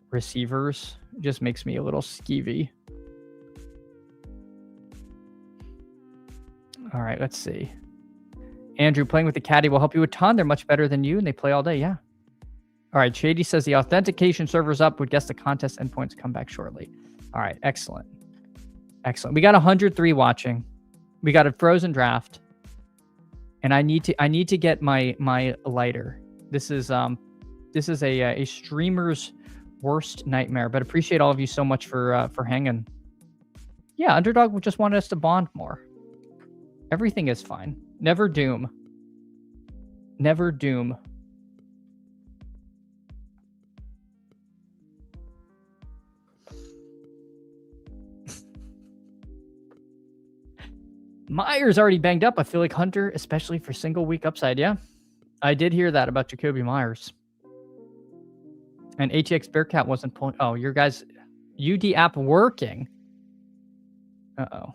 receivers. It just makes me a little skeevy. All right, let's see. Andrew, playing with the caddy will help you a ton. They're much better than you, and they play all day. Yeah. All right, Shady says the authentication server's up. Would guess the contest endpoints come back shortly. All right, excellent. Excellent. We got 103 watching. We got a frozen draft. And I need to get my lighter. This is a streamer's worst nightmare, but appreciate all of you so much for hanging. Yeah, Underdog just wanted us to bond more. Everything is fine. Never doom. Never doom. Myers already banged up. I feel like Hunter, especially for single week upside. Yeah, I did hear that about Jacoby Myers. And ATX Bearcat wasn't pulling. Oh, your guys' UD app working. Uh-oh.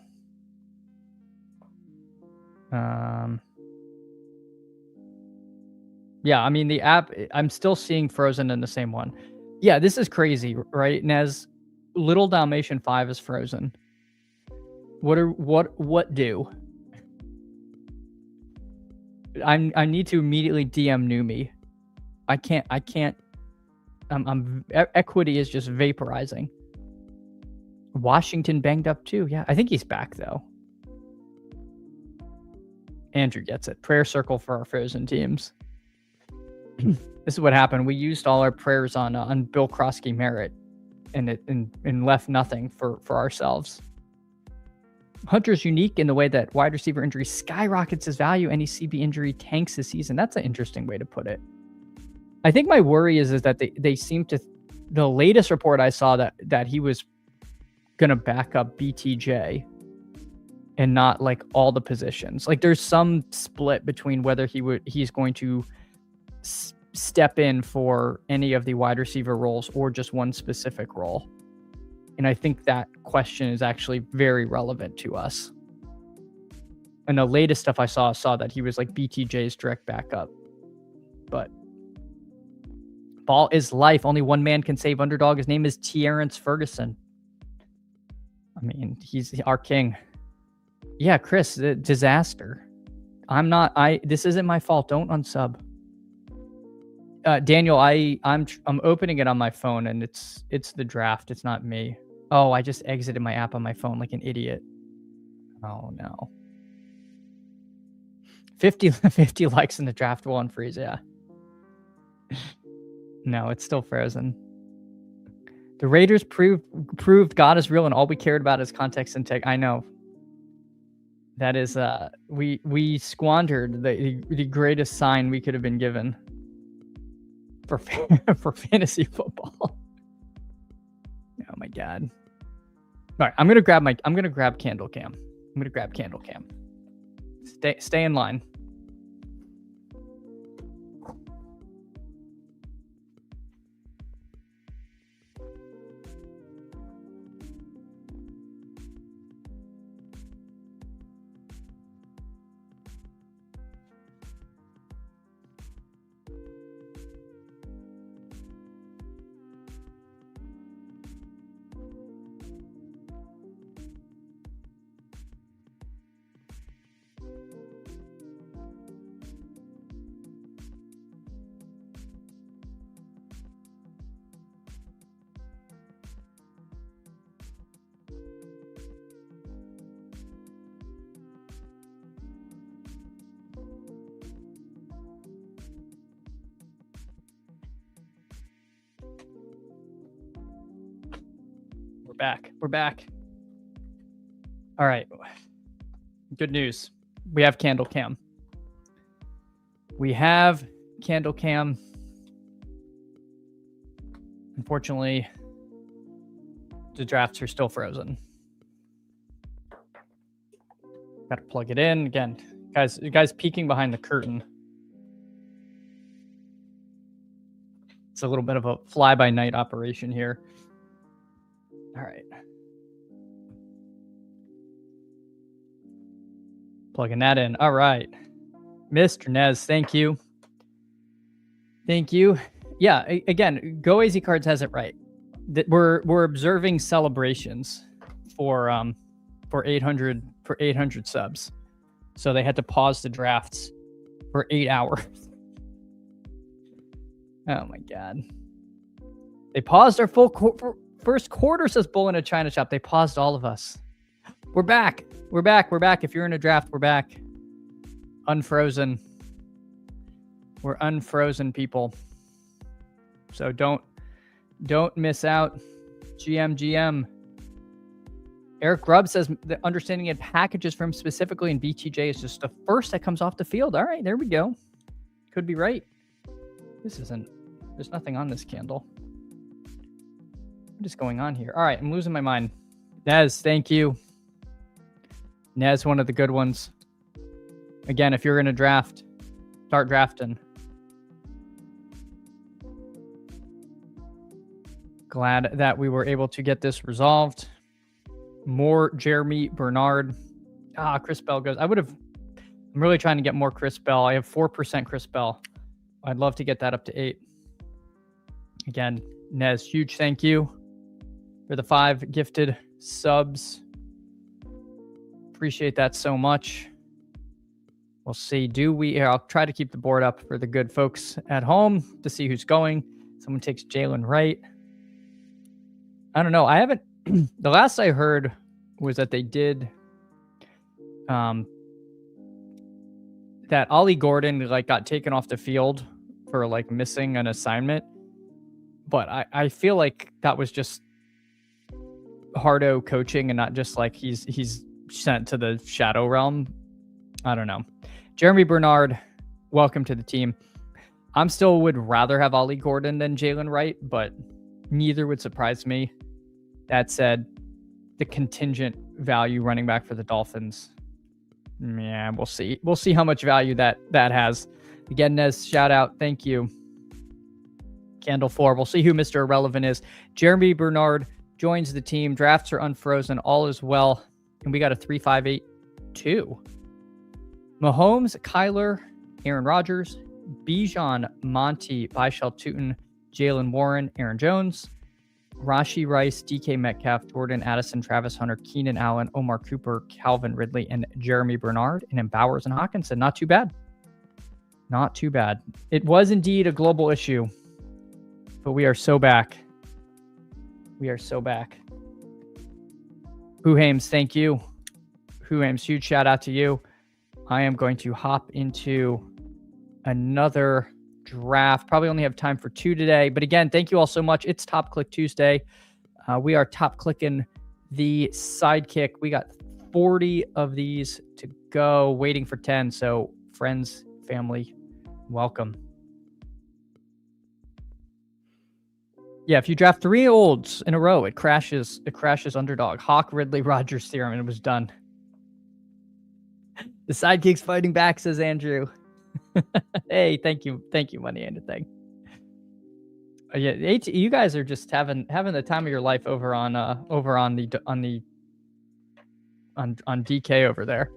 Yeah, I mean, the app, I'm still seeing frozen in the same one. Yeah, this is crazy, right? Nez, Little Dalmatian 5 is frozen. What do? I need to immediately DM Numi. I can't. Equity is just vaporizing. Washington banged up too. Yeah, I think he's back though. Andrew gets it. Prayer circle for our frozen teams. This is what happened. We used all our prayers on Bill Krosky Merritt, and left nothing for ourselves. Hunter's unique in the way that wide receiver injury skyrockets his value. Any CB injury tanks his season. That's an interesting way to put it. I think my worry is that they seem to. The latest report I saw that he was gonna back up BTJ and not like all the positions. Like there's some split between whether he's going to step in for any of the wide receiver roles or just one specific role. And I think that question is actually very relevant to us. And the latest stuff I saw that he was like BTJ's direct backup. But ball is life. Only one man can save Underdog. His name is Terrence Ferguson. I mean, he's our king. Yeah, Chris, disaster. This isn't my fault. Don't unsub. Daniel, I'm opening it on my phone and it's the draft. It's not me. Oh, I just exited my app on my phone like an idiot. Oh no. 50 likes in the draft will unfreeze, yeah. No, it's still frozen. The Raiders proved God is real and all we cared about is context and tech. I know. That is we squandered the greatest sign we could have been given for fantasy football. Oh my god. All right, I'm gonna grab Candle Cam. Stay in line. We're back. All right. Good news. We have Candle Cam. Unfortunately, the drafts are still frozen. Got to plug it in again, guys. You guys peeking behind the curtain. It's a little bit of a fly-by-night operation here. All right. Plugging that in. All right. Mr. Nez, thank you. Thank you. Yeah, again, Go AZ Cards has it right. We're observing celebrations for 800 subs. So they had to pause the drafts for 8 hours. Oh my god. They paused our first quarter, says Bull in a China Shop. They paused all of us. We're back. We're back. If you're in a draft, we're back. Unfrozen. We're unfrozen, people. So don't miss out. GM. Eric Grubb says the understanding it packages from specifically in BTJ is just the first that comes off the field. All right, there we go. Could be right. There's nothing on this candle. What is going on here? All right, I'm losing my mind. Nez, thank you. Nez, one of the good ones. Again, if you're in a draft, start drafting. Glad that we were able to get this resolved. More Jeremy Bernard. Chris Bell goes. I'm really trying to get more Chris Bell. I have 4% Chris Bell. I'd love to get that up to 8. Again, Nez, huge thank you for the 5 gifted subs. Appreciate that so much. We'll see. I'll try to keep the board up for the good folks at home to see who's going. Someone takes Jalen Wright. I don't know. I haven't. The last I heard was that they did that Ollie Gordon got taken off the field for missing an assignment. But I feel like that was just hardo coaching and not just he's sent to the shadow realm. I don't know. Jeremy Bernard, welcome to the team. I'm still would rather have Ollie Gordon than Jalen Wright, but neither would surprise me. That said, the contingent value running back for the Dolphins, yeah, we'll see. We'll see how much value that has. Again, Nez, shout out. Thank you. Candle 4. We'll see who Mr. Irrelevant is. Jeremy Bernard joins the team. Drafts are unfrozen. All is well. And we got a 3-5-8-2. Mahomes, Kyler, Aaron Rodgers, Bijan, Monty, Byshell Tootin, Jalen Warren, Aaron Jones, Rashi Rice, DK Metcalf, Jordan Addison, Travis Hunter, Keenan Allen, Omar Cooper, Calvin Ridley, and Jeremy Bernard, and then Bowers and Hawkinson. Not too bad. Not too bad. It was indeed a global issue, but we are so back. We are so back. Huhames, thank you. Huhames, huge shout out to you. I am going to hop into another draft. Probably only have time for 2 today. But again, thank you all so much. It's Top Click Tuesday. We are top clicking the sidekick. We got 40 of these to go, waiting for 10. So friends, family, welcome. Yeah, if you draft 3 olds in a row, it crashes underdog. Hawk, Ridley, Rodgers theorem, and it was done. The sidekick's fighting back, says Andrew. Hey, thank you, money and a thing. Yeah, you guys are just having the time of your life over on DK over there.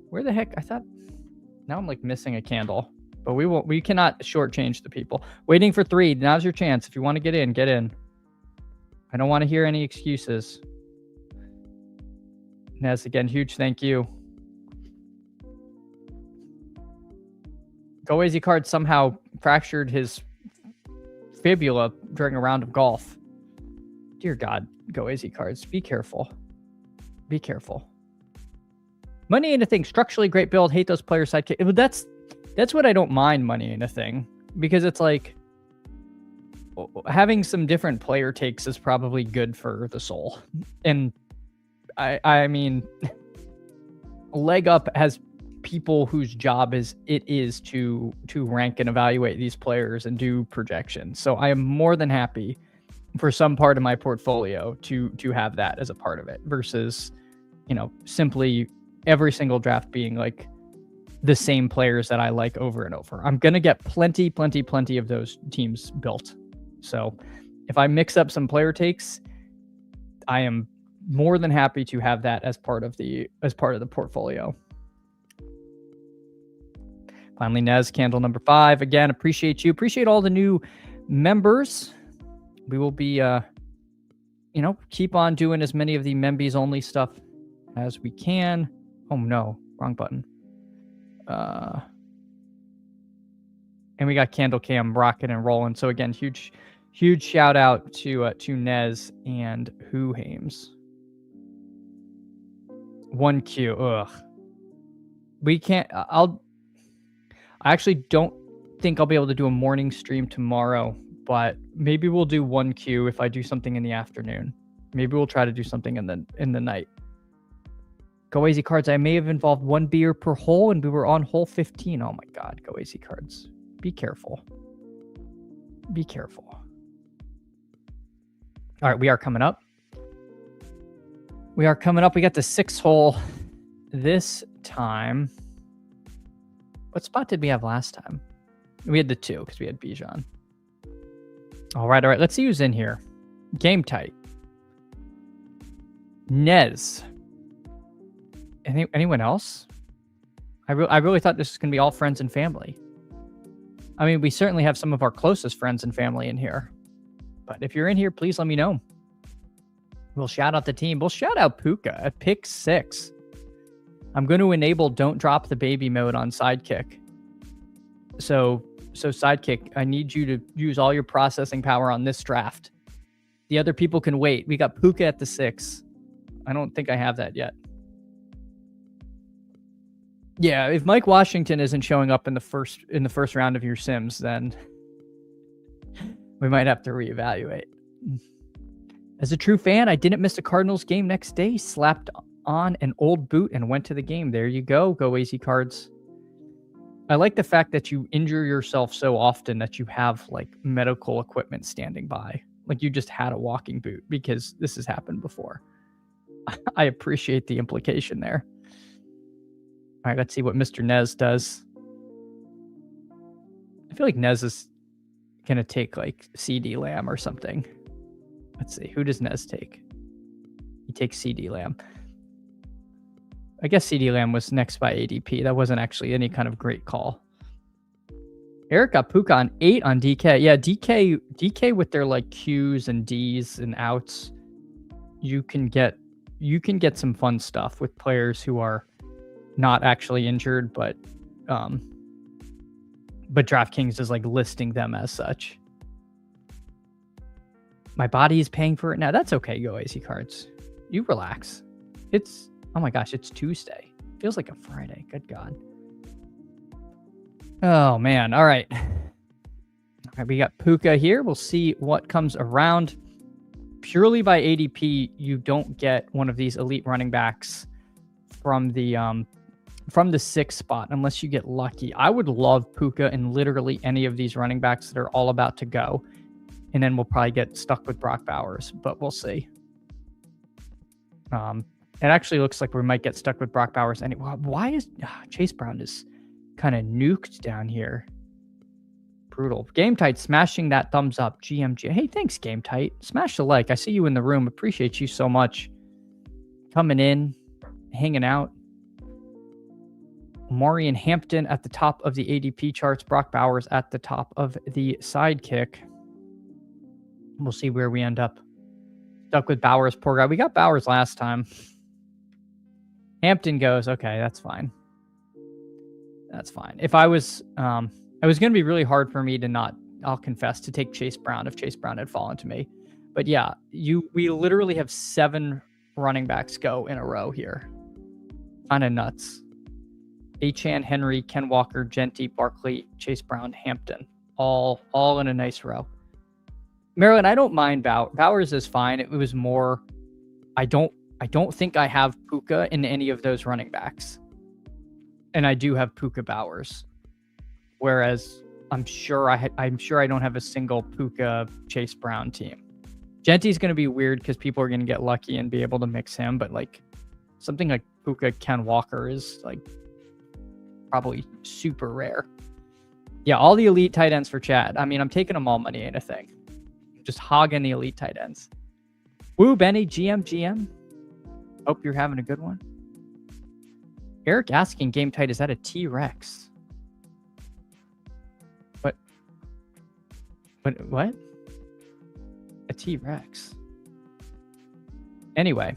Where the heck? I thought now I'm missing a candle, but we cannot shortchange the people. Waiting for 3. Now's your chance. If you want to get in, get in. I don't want to hear any excuses. Nez, again, huge thank you. Go AZ Card somehow fractured his fibula during a round of golf. Dear God, Go AZ Cards, be careful. Be careful. Money ain't a thing. Structurally great build. Hate those players sidekick. That's what I don't mind. Money ain't a thing, because it's having some different player takes is probably good for the soul. And I mean, Leg Up has people whose job is to rank and evaluate these players and do projections. So I am more than happy for some part of my portfolio to have that as a part of it versus, simply every single draft being like the same players that I like over and over. I'm going to get plenty of those teams built. So if I mix up some player takes, I am more than happy to have that as part of the portfolio. Finally, Nez, candle number 5. Again, appreciate you. Appreciate all the new members. We will be, keep on doing as many of the Membies only stuff as we can. Oh no, wrong button. And we got Candle Cam rocking and rolling. So again, huge shout out to Nez and Who Hames. 1Q. Ugh. We can't. I actually don't think I'll be able to do a morning stream tomorrow, but maybe we'll do 1Q if I do something in the afternoon. Maybe we'll try to do something in the night. Go Easy Cards. I may have involved 1 beer per hole, and we were on hole 15. Oh my God. Go Easy Cards. Be careful. Be careful. All right, we are coming up. We got the 6th hole this time. What spot did we have last time? We had the 2 because we had Bijan. All right. Let's see who's in here. Game tight. Nez. Anyone else? I really thought this was going to be all friends and family. I mean, we certainly have some of our closest friends and family in here. But if you're in here, please let me know. We'll shout out the team. We'll shout out Puka at pick 6. I'm going to enable don't drop the baby mode on Sidekick. So Sidekick, I need you to use all your processing power on this draft. The other people can wait. We got Puka at the 6. I don't think I have that yet. Yeah, if Mike Washington isn't showing up in the first round of your Sims, then we might have to reevaluate. As a true fan, I didn't miss a Cardinals game next day. Slapped on an old boot and went to the game. There you go. Go Easy Cards. I like the fact that you injure yourself so often that you have like medical equipment standing by. Like you just had a walking boot because this has happened before. I appreciate the implication there. All right, let's see what Mr. Nez does. I feel like Nez is going to take like CD Lamb or something. Let's see. Who does Nez take? He takes CD Lamb. I guess CD Lamb was next by ADP. That wasn't actually any kind of great call. Eric got Puka on 8 on DK. Yeah, DK with their like Qs and Ds and outs. You can get some fun stuff with players who are not actually injured, but DraftKings is like listing them as such. My body is paying for it now. That's okay, Go Easy Cards. You relax. Oh my gosh, it's Tuesday. Feels like a Friday. Good God. Oh man. All right. We got Puka here. We'll see what comes around. Purely by ADP, you don't get one of these elite running backs from the 6th spot unless you get lucky. I would love Puka in literally any of these running backs that are all about to go. And then we'll probably get stuck with Brock Bowers, but we'll see. It actually looks like we might get stuck with Brock Bowers. Why is Chase Brown is kind of nuked down here? Brutal. Game Tight smashing that thumbs up. GMG. Hey, thanks, Game Tight. Smash the like. I see you in the room. Appreciate you so much. Coming in, hanging out. Marion Hampton at the top of the ADP charts. Brock Bowers at the top of the Sidekick. We'll see where we end up. Stuck with Bowers, poor guy. We got Bowers last time. Hampton goes, okay, that's fine. That's fine. If I was, it was going to be really hard for me to not, I'll confess, to take Chase Brown if Chase Brown had fallen to me. But yeah, we literally have 7 running backs go in a row here. Kind of nuts. Achane, Henry, Ken Walker, Genty, Barkley, Chase Brown, Hampton. All in a nice row. Maryland, I don't mind Bowers is fine. It was more, I don't think I have Puka in any of those running backs. And I do have Puka Bowers. Whereas I'm sure I don't have a single Puka Chase Brown team. Genty's going to be weird because people are going to get lucky and be able to mix him, but like something like Puka Ken Walker is like probably super rare. Yeah, all the elite tight ends for Chad. I mean, I'm taking them all, money ain't a thing. Just hogging the elite tight ends. Woo, Benny, GM. Hope you're having a good one. Eric asking game tight, is that a T-Rex? What? A T-Rex. Anyway,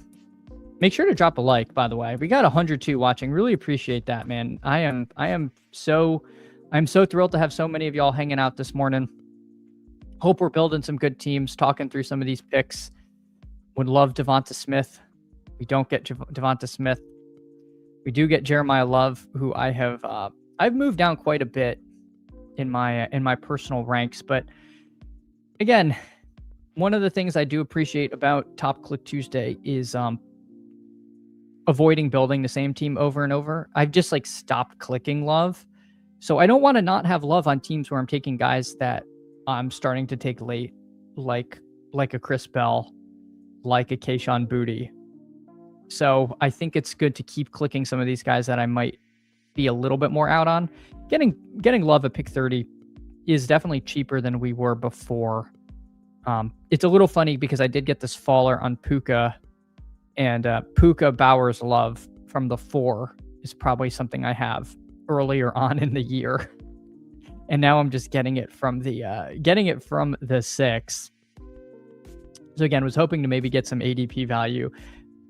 make sure to drop a like, by the way. We got 102 watching. Really appreciate that, man. I'm so thrilled to have so many of y'all hanging out this morning. Hope we're building some good teams, talking through some of these picks. Would love Devonta Smith. We don't get Devonta Smith. We do get Jeremiah Love, who I've moved down quite a bit in my personal ranks, but again, one of the things I do appreciate about Top Click Tuesday is avoiding building the same team over and over. I've just like stopped clicking Love. So I don't want to not have Love on teams where I'm taking guys that I'm starting to take late, like a Chris Bell, like a Kayshon Boutte. So I think it's good to keep clicking some of these guys that I might be a little bit more out on. Getting Love at pick 30 is definitely cheaper than we were before. It's a little funny because I did get this faller on Puka, and Puka Bowers Love from the 4 is probably something I have earlier on in the year, and now I'm just getting it from the 6. So again, was hoping to maybe get some ADP value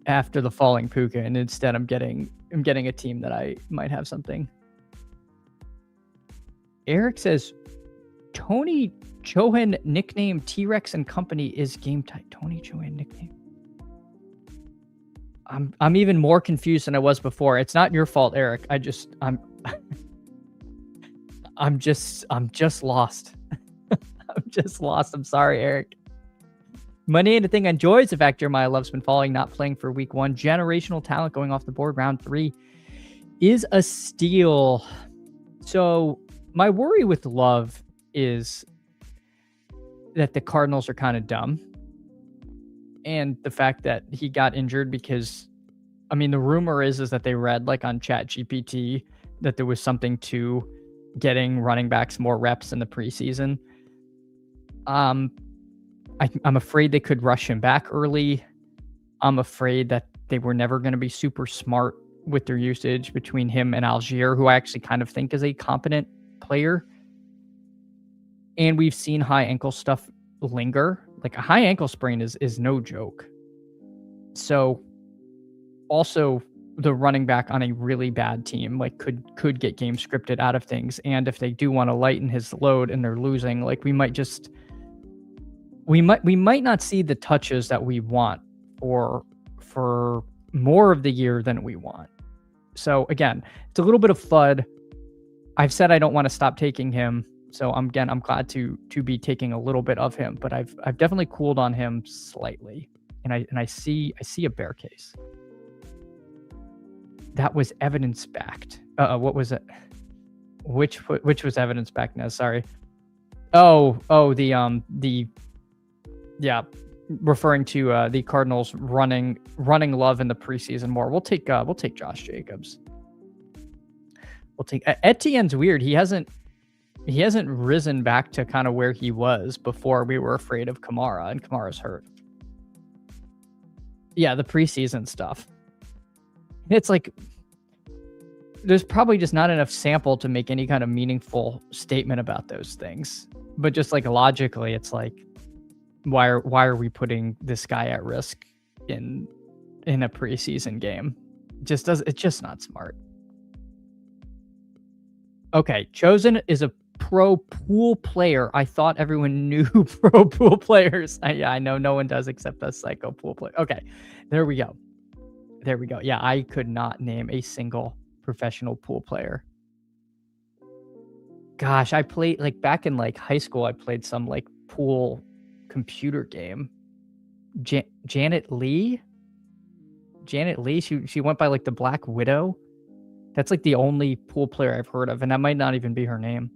after the falling Puka, and instead I'm getting a team that I might have something. Eric says Tony Chohan nickname T-Rex and Company is game tight. Tony Chohan nickname. I'm even more confused than I was before. It's not your fault, Eric. I'm just lost. I'm just lost. I'm sorry, Eric. Money ain't a thing. Enjoys the fact Jeremiah Love's been falling, not playing for week 1. Generational talent going off the board. Round 3 is a steal. So my worry with Love is that the Cardinals are kind of dumb. And the fact that he got injured because, I mean, the rumor is that they read like on ChatGPT that there was something to getting running backs more reps in the preseason. I'm afraid they could rush him back early. I'm afraid that they were never going to be super smart with their usage between him and Algier, who I actually kind of think is a competent player. And we've seen high ankle stuff linger. Like a high ankle sprain is no joke. So also the running back on a really bad team like could get game scripted out of things. And if they do want to lighten his load and they're losing, like we might not see the touches that we want for more of the year than we want. So again, it's a little bit of FUD. I've said I don't want to stop taking him. So I'm glad to be taking a little bit of him, but I've definitely cooled on him slightly. And I see a bear case. That was evidence backed. What was it? Which was evidence backed now? Sorry. Oh, referring to the Cardinals running Love in the preseason more. We'll take Josh Jacobs. We'll take Etienne's weird. He hasn't risen back to kind of where he was before we were afraid of Kamara, and Kamara's hurt. Yeah, the preseason stuff. It's like there's probably just not enough sample to make any kind of meaningful statement about those things. But just like logically, it's like, why are we putting this guy at risk in a preseason game? It's just not smart. Okay, Chosen is a pro pool player. I thought everyone knew pro pool players. I know no one does except us psycho pool player. Okay, there we go. Yeah, I could not name a single professional pool player. Gosh, I played like back in like high school. I played some like pool computer game. Janet Lee. She went by like the Black Widow. That's like the only pool player I've heard of, and that might not even be her name.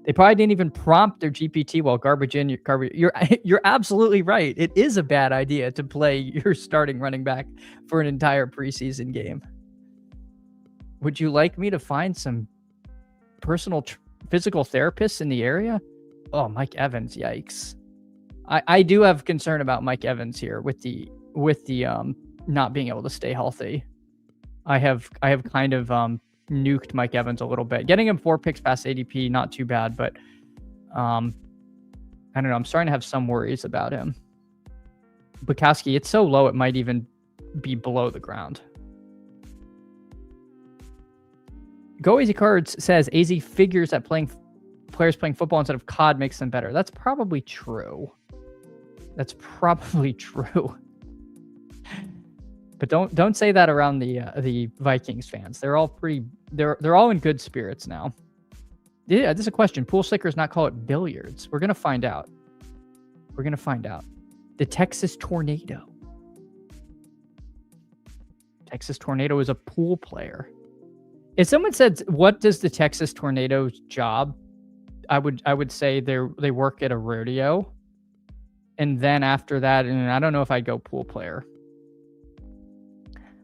They probably didn't even prompt their GPT well. Garbage in, garbage. You're absolutely right. It is a bad idea to play your starting running back for an entire preseason game. Would you like me to find some personal physical therapists in the area? Oh, Mike Evans, yikes. I do have concern about Mike Evans here with the not being able to stay healthy. I have kind of nuked Mike Evans a little bit. Getting him 4 picks past ADP, not too bad, but I don't know. I'm starting to have some worries about him. Bukowski, it's so low it might even be below the ground. Go Easy Cards says AZ figures that players playing football instead of COD makes them better. That's probably true. That's probably true. But don't say that around the Vikings fans. They're all pretty. They're all in good spirits now. Yeah, this is a question. Pool stickers not call it billiards. We're gonna find out. We're gonna find out. The Texas Tornado. Texas Tornado is a pool player. If someone said, "What does the Texas Tornado's job?" I would say they work at a rodeo, and then after that, and I don't know if I'd go pool player.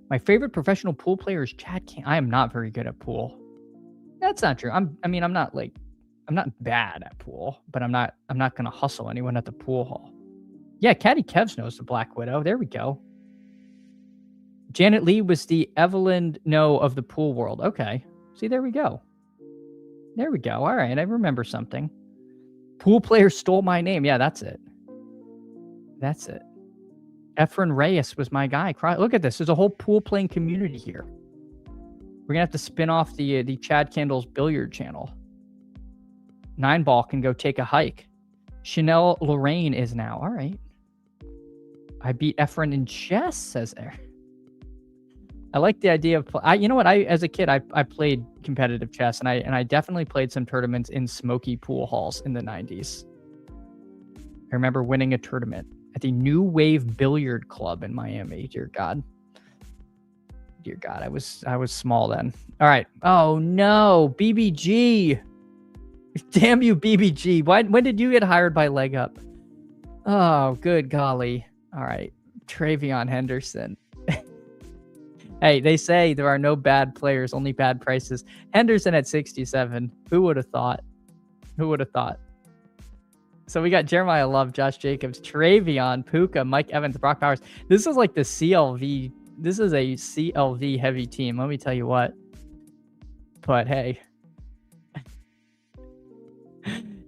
My favorite professional pool player is Chad King. I am not very good at pool. That's not true. I'm not bad at pool, but I'm not gonna hustle anyone at the pool hall. Yeah, Caddy Kevs knows the Black Widow. There we go. Janet Lee was the Evelyn No of the pool world. Okay. See, there we go. There we go. All right, I remember something. Pool player stole my name. Yeah, that's it. That's it. Efren Reyes was my guy. Look at this. There's a whole pool playing community here. We're going to have to spin off the Chad Kendall's billiard channel. 9ball can go take a hike. Chanel Lorraine is now. All right. I beat Efren in chess, says there. I like the idea of... you know what? As a kid, I played competitive chess, and I definitely played some tournaments in smoky pool halls in the 90s. I remember winning a tournament at the New Wave Billiard Club in Miami. Dear God. Dear God, I was small then. All right. Oh, no. BBG. Damn you, BBG. When did you get hired by Leg Up? Oh, good golly. All right. Travion Henderson. Hey, they say there are no bad players, only bad prices. Henderson at 67. Who would have thought? Who would have thought? So we got Jeremiah Love, Josh Jacobs, Travion, Puka, Mike Evans, Brock Powers. This is like the CLV. This is a CLV heavy team. Let me tell you what. But hey.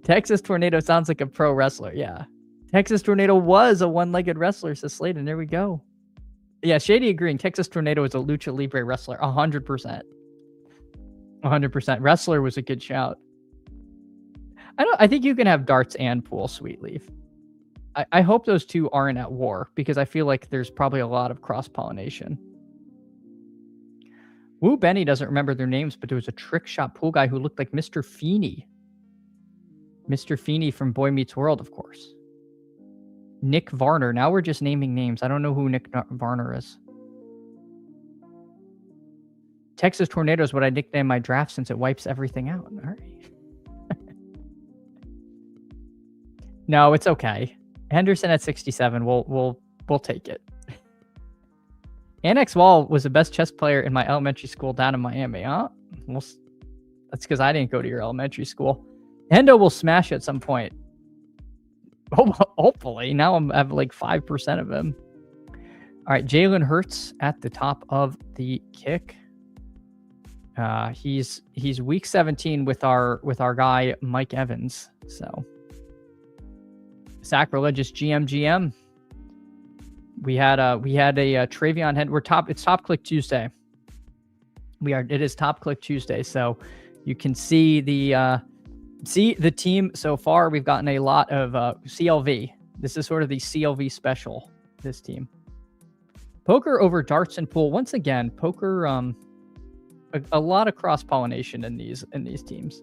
Texas Tornado sounds like a pro wrestler. Yeah. Texas Tornado was a one-legged wrestler, says Sladen. There we go. Yeah, Shady agreeing. Texas Tornado is a Lucha Libre wrestler. 100%. 100%. Wrestler was a good shout. I think you can have darts and pool, Sweetleaf. I hope those two aren't at war, because I feel like there's probably a lot of cross-pollination. Woo Benny doesn't remember their names, but there was a trick shot pool guy who looked like Mr. Feeney. Mr. Feeney from Boy Meets World, of course. Nick Varner. Now we're just naming names. I don't know who Nick Varner is. Texas Tornado is what I nicknamed my draft since it wipes everything out. All right. No, it's okay. Henderson at 67. We'll take it. Annex Wall was the best chess player in my elementary school down in Miami. Huh? That's because I didn't go to your elementary school. Hendo will smash at some point. Oh, hopefully. Now I have like 5% of him. All right, Jalen Hurts at the top of the kick. He's week 17 with our guy Mike Evans. So sacrilegious GM. We had a Travion head. It's Top Click Tuesday. It is Top Click Tuesday. So you can see the team so far. We've gotten a lot of CLV. This is sort of the CLV special, this team. Poker over darts and pool. Once again, poker, a lot of cross-pollination in these teams.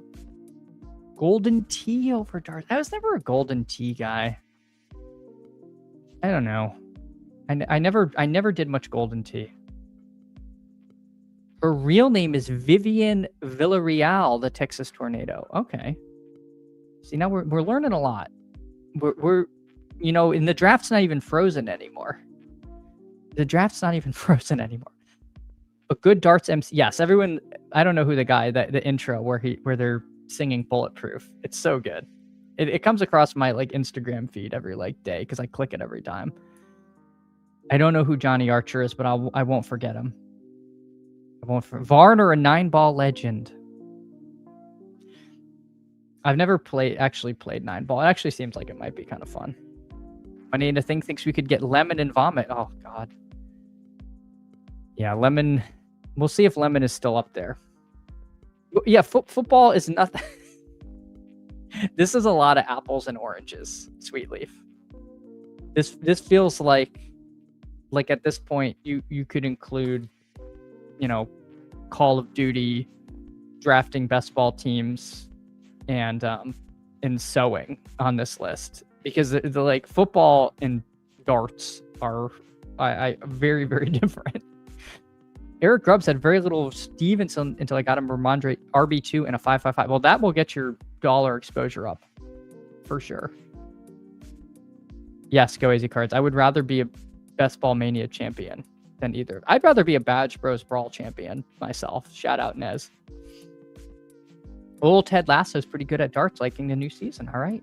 Golden Tee over darts. I was never a Golden Tee guy. I don't know. I never did much Golden Tee. Her real name is Vivian Villarreal, the Texas Tornado. Okay. See, now we're learning a lot. We're and the draft's not even frozen anymore. The draft's not even frozen anymore. A good darts MC. Yes, everyone. I don't know who the guy the intro where they're singing Bulletproof. It's so good. It comes across my Instagram feed every day because I click it every time. I don't know who Johnny Archer is, but I won't forget him. Varner, a 9-ball legend. I've never actually played 9-ball. It actually seems like it might be kind of fun. Anita Thing thinks we could get Lemon and Vomit. Oh, God. Yeah, Lemon. We'll see if Lemon is still up there. Yeah, football is nothing. This is a lot of apples and oranges, Sweet Leaf. This feels like at this point you could include, Call of Duty, drafting best ball teams, and sewing on this list, because the football and darts are very, very different. Eric Grubbs had very little Stevenson until I got him Ramondre RB2 and a 5.55. Well, that will get your dollar exposure up for sure. Yes, go easy cards. I would rather be a Best Ball Mania champion than either. I'd rather be a Badge Bros Brawl champion myself. Shout out Nez. Old Ted Lasso is pretty good at darts, liking the new season. All right.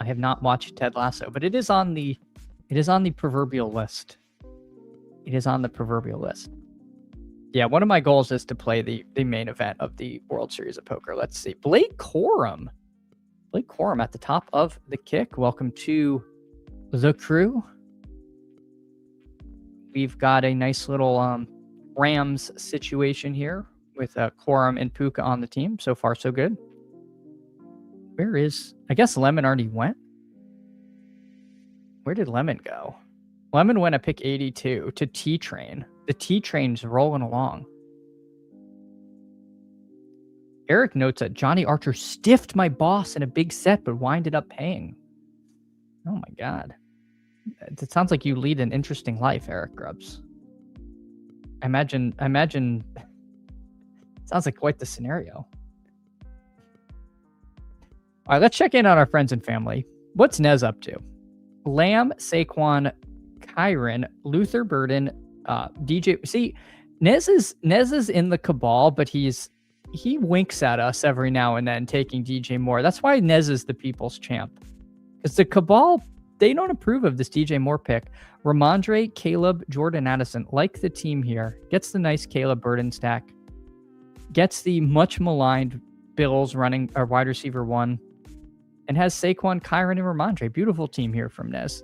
I have not watched Ted Lasso, but it is on the proverbial list. It is on the proverbial list. Yeah, one of my goals is to play the main event of the World Series of Poker. Let's see. Blake Corum. Blake Corum at the top of the kick. Welcome to the crew. We've got a nice little Rams situation here with Corum and Puka on the team. So far, so good. I guess Lemon already went. Where did Lemon go? Lemon went at pick 82 to T-Train. The T-Train's rolling along. Eric notes that Johnny Archer stiffed my boss in a big set, but winded up paying. Oh my God. It sounds like you lead an interesting life, Eric Grubbs. I imagine sounds like quite the scenario. All right, let's check in on our friends and family. What's Nez up to? Lamb, Saquon, Kyron, Luther Burden, DJ. See, Nez is in the cabal, but he winks at us every now and then, taking DJ Moore. That's why Nez is the people's champ. Because the cabal, they don't approve of this DJ Moore pick. Ramondre, Caleb, Jordan Addison, like the team here, gets the nice Caleb Burden stack, gets the much maligned Bills running or wide receiver 1, and has Saquon, Kyron, and Ramondre. Beautiful team here from Nez.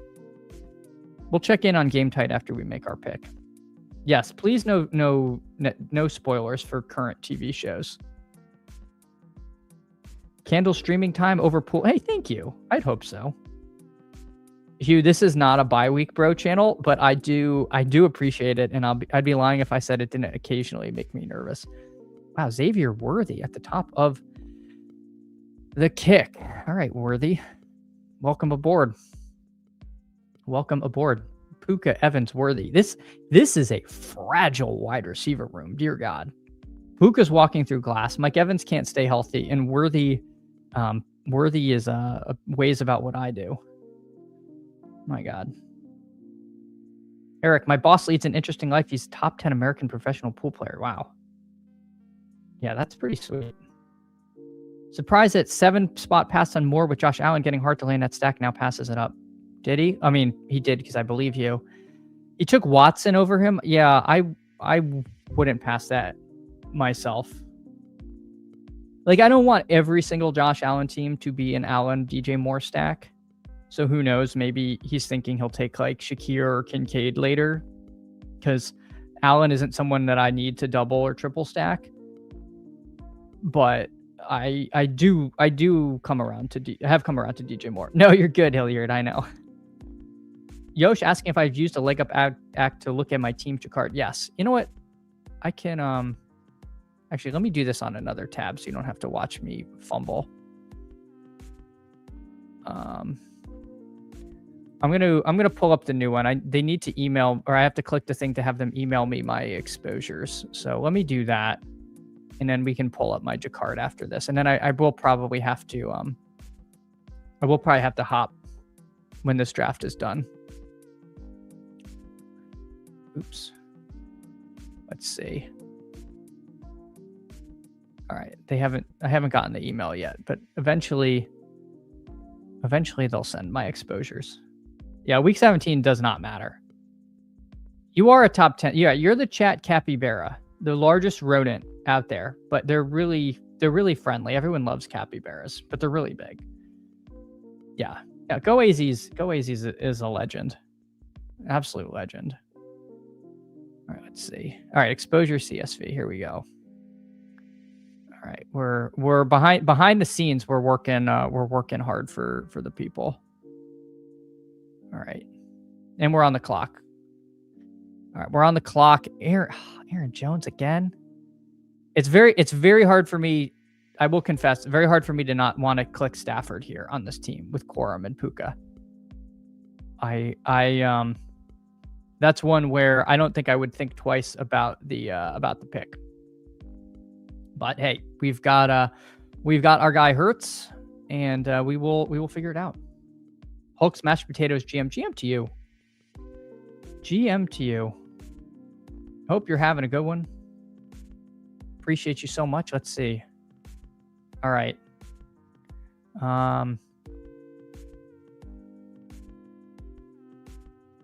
We'll check in on Game Tight after we make our pick. Yes, please no spoilers for current TV shows. Candle streaming time over pool. Hey, thank you. I'd hope so. Hugh, this is not a bi-week bro channel, but I do appreciate it, and I'd be lying if I said it didn't occasionally make me nervous. Wow, Xavier Worthy at the top of the kick. All right, Worthy. Welcome aboard. Welcome aboard. Puka, Evans, Worthy. This is a fragile wide receiver room. Dear God. Puka's walking through glass. Mike Evans can't stay healthy, and Worthy is ways about what I do. My God. Eric, my boss leads an interesting life. He's top 10 American professional pool player. Wow. Yeah, that's pretty sweet. Surprised that 7-spot pass on Moore with Josh Allen getting hard to land that stack, now passes it up. Did he? I mean, he did, because I believe you. He took Watson over him. Yeah, I wouldn't pass that myself. I don't want every single Josh Allen team to be an Allen DJ Moore stack. So who knows? Maybe he's thinking he'll take Shakir or Kincaid later, because Allen isn't someone that I need to double or triple stack. But I do come around to have come around to DJ Moore. No, you're good, Hilliard. I know. Yosh asking if I've used a leg up act to look at my team to card. Yes. You know what? I can actually, let me do this on another tab so you don't have to watch me fumble. I'm gonna pull up the new one. They need to email, or I have to click the thing to have them email me my exposures. So let me do that. and then we can pull up my Jacquard after this. And then I will probably have to hop when this draft is done. Oops. Let's see. All right, I haven't gotten the email yet, but eventually they'll send my exposures. Yeah, week 17 does not matter. You are a top 10. Yeah, you're the chat capybara, the largest rodent out there, but they're really friendly. Everyone loves capybaras, but they're really big. Yeah. Go AZ's is a legend. Absolute legend. All right, let's see. All right, exposure CSV. Here we go. All right, we're behind the scenes. We're working hard for the people. All right, and we're on the clock. All right, we're on the clock. Aaron Jones again. It's very hard for me. I will confess, very hard for me to not want to click Stafford here on this team with Quorum and Puka. That's one where I don't think I would think twice about the pick. But hey, we've got our guy Hurts, and we will figure it out. Hulk's mashed potatoes GM to you. GM to you. Hope you're having a good one. Appreciate you so much. Let's see. All right.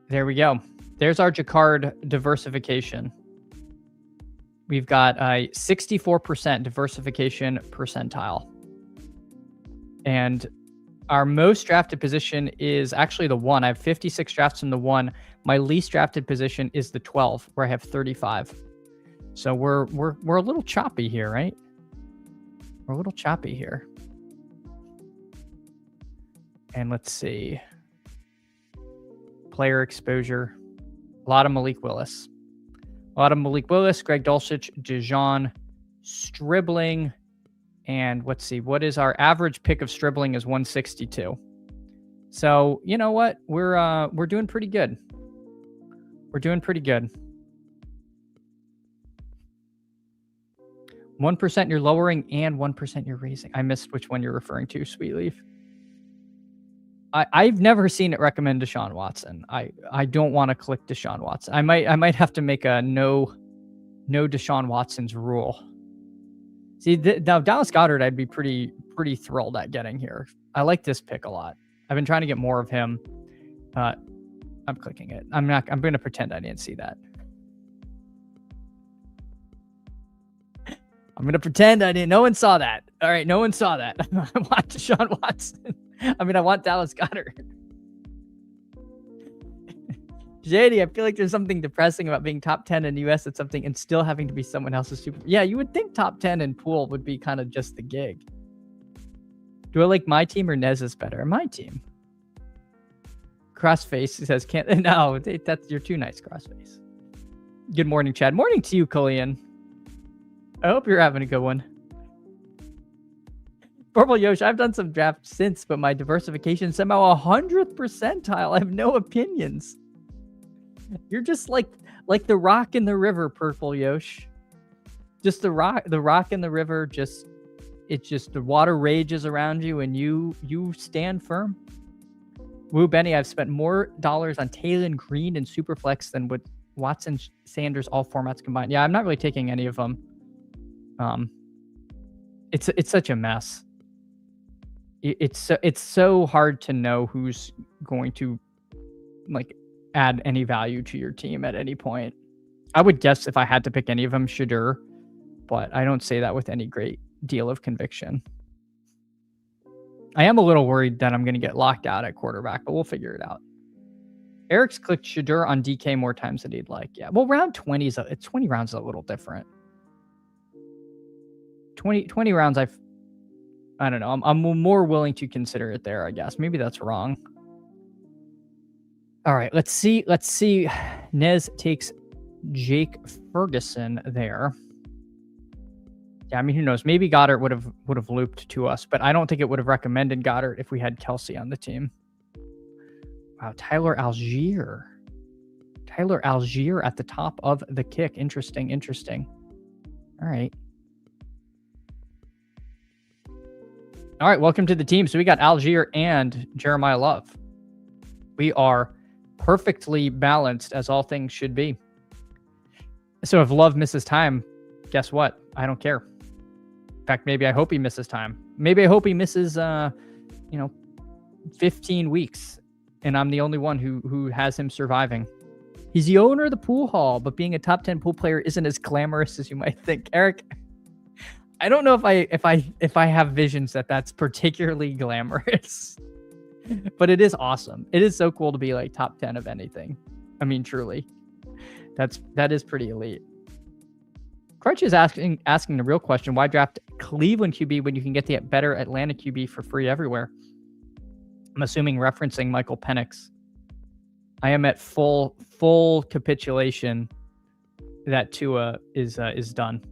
There we go. There's our Jacquard diversification. We've got a 64% diversification percentile. And our most drafted position is actually the 1. I have 56 drafts in the 1. My least drafted position is the 12, where I have 35. So we're a little choppy here, right? We're a little choppy here. And let's see. Player exposure. A lot of Malik Willis. Greg Dulcich, Dijon, Stribling, and let's see. What is our average pick of Stribling is 162. So, you know what? We're doing pretty good. We're doing pretty good. 1% you're lowering and 1% you're raising. I missed which one you're referring to, Sweet Leaf. I've never seen it recommend Deshaun Watson. I don't want to click Deshaun Watson. I might have to make a no Deshaun Watson's rule. See, now Dallas Goedert, I'd be pretty thrilled at getting here. I like this pick a lot. I've been trying to get more of him. I'm clicking it. I'm going to pretend I didn't see that. I'm going to pretend I didn't. No one saw that. All right, no one saw that. I want Deshaun Watson. I want Dallas Goedert. JD, I feel like there's something depressing about being top 10 in the US and something and still having to be someone else's super. Yeah, you would think top 10 in pool would be kind of just the gig. Do I like my team or Nez's better? My team. Crossface says, can't. No, you're too nice, Crossface. Good morning, Chad. Morning to you, Colleen. I hope you're having a good one. Purple Yosh, I've done some drafts since, but my diversification somehow 100th percentile. I have no opinions. You're just like the rock in the river, Purple Yosh. Just the rock in the river. It's just the water rages around you, and you stand firm. Woo Benny, I've spent more dollars on Taylor Green and Superflex than with Watson, Sanders, all formats combined. Yeah, I'm not really taking any of them. It's such a mess. It's so hard to know who's going to add any value to your team at any point. I would guess if I had to pick any of them, Shadur, but I don't say that with any great deal of conviction. I am a little worried that I'm going to get locked out at quarterback, but we'll figure it out. Eric's clicked Shadur on DK more times than he'd like. Yeah, well, round 20 20 rounds is a little different. 20 rounds, I don't know. I'm more willing to consider it there, I guess. Maybe that's wrong. All right, let's see. Nez takes Jake Ferguson there. Yeah, I mean, who knows? Maybe Goddard would have looped to us, but I don't think it would have recommended Goddard if we had Kelsey on the team. Wow, Tyler Algier at the top of the kick. Interesting. All right. All right, welcome to the team. So we got Algier and Jeremiah Love. We are perfectly balanced, as all things should be. So if Love misses time, guess what? I don't care. In fact, maybe I hope he misses time. Maybe I hope he misses, 15 weeks, and I'm the only one who has him surviving. He's the owner of the pool hall, but being a top 10 pool player isn't as glamorous as you might think. Eric, I don't know if I have visions that's particularly glamorous, but it is awesome. It is so cool to be like top 10 of anything. I mean, truly, that is pretty elite. Crutch is asking the real question: why draft Cleveland QB when you can get the better Atlanta QB for free everywhere? I'm assuming referencing Michael Penix. I am at full capitulation that Tua is done.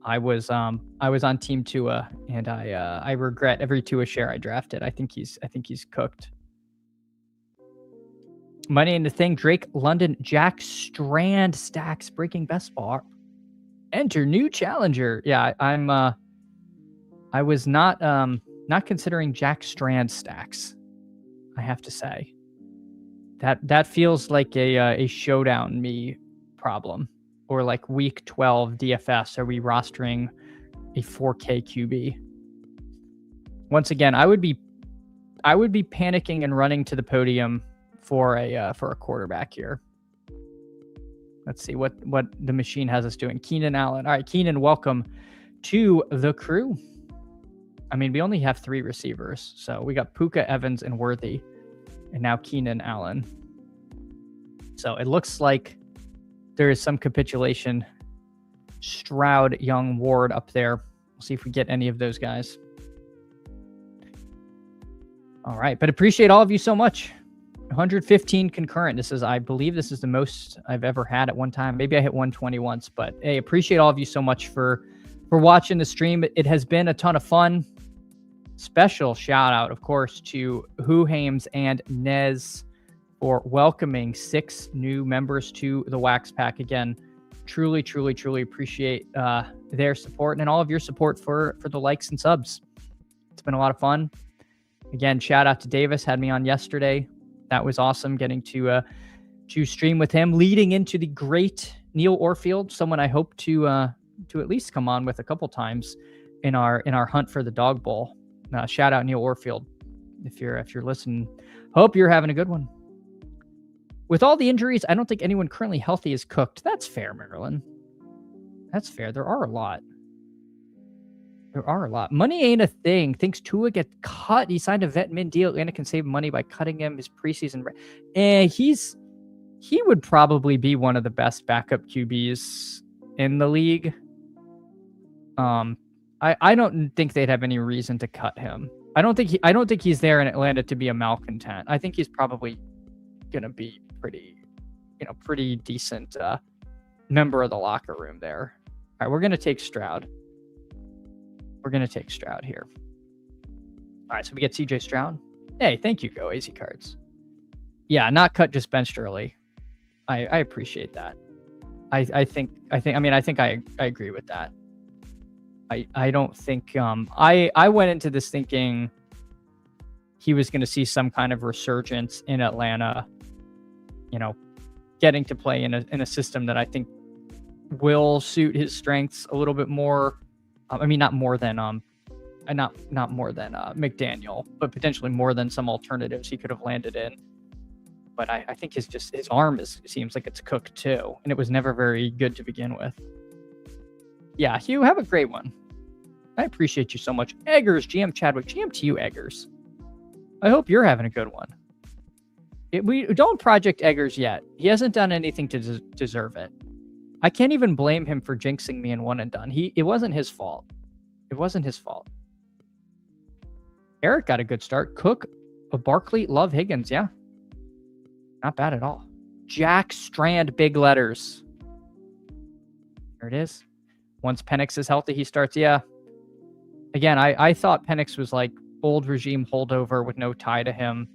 I was on Team Tua, and I regret every Tua share I drafted. I think he's cooked. Money in the thing. Drake London, Jack Strand stacks breaking best ball. Enter new challenger. Yeah, I was not considering Jack Strand stacks. I have to say that feels like a showdown me problem. Or like week 12 DFS, are we rostering a 4K QB? Once again, I would be panicking and running to the podium for a quarterback here. Let's see what the machine has us doing. Keenan Allen. All right, Keenan, welcome to the crew. I mean, we only have 3 receivers, so we got Puka, Evans, and Worthy, and now Keenan Allen. So it looks like there is some capitulation. Stroud, Young, Ward up there. We'll see if we get any of those guys. All right, but appreciate all of you so much. 115 concurrent. I believe this is the most I've ever had at one time. Maybe I hit 120 once, but hey, appreciate all of you so much for watching the stream. It has been a ton of fun. Special shout out, of course, to Who Hames and Nez for welcoming 6 new members to the Wax Pack. Again, truly appreciate their support and all of your support for the likes and subs. It's been a lot of fun. Again, shout out to Davis, had me on yesterday. That was awesome getting to stream with him, leading into the great Neil Orfield, someone I hope to at least come on with a couple times in our hunt for the Dog Bowl. Shout out Neil Orfield if you're listening. Hope you're having a good one. With all the injuries, I don't think anyone currently healthy is cooked. That's fair, Marilyn. That's fair. There are a lot. Money ain't a thing. Thinks Tua get cut. He signed a vet min deal. Atlanta can save money by cutting him his preseason. He would probably be one of the best backup QBs in the league. I don't think they'd have any reason to cut him. I don't think he's there in Atlanta to be a malcontent. I think he's probably gonna be pretty decent member of the locker room there. All right, we're gonna take Stroud. Here. All right, so we get CJ Stroud. Hey, thank you, Go Easy Cards. Yeah, not cut, just benched early. I appreciate that. I think I agree with that. I don't think I went into this thinking he was going to see some kind of resurgence in Atlanta, getting to play in a system that I think will suit his strengths a little bit more. Not more than McDaniel, but potentially more than some alternatives he could have landed in. But I think his arm seems like it's cooked too, and it was never very good to begin with. Yeah, Hugh, have a great one. I appreciate you so much. Eggers, GM Chadwick, GM to you, Eggers. I hope you're having a good one. We don't project Eggers yet. He hasn't done anything to deserve it. I can't even blame him for jinxing me in one and done. It wasn't his fault. Eric got a good start. Cook, Barkley, Love, Higgins. Yeah. Not bad at all. Jack Strand, big letters. There it is. Once Penix is healthy, he starts. Yeah. Again, I thought Penix was like old regime holdover with no tie to him.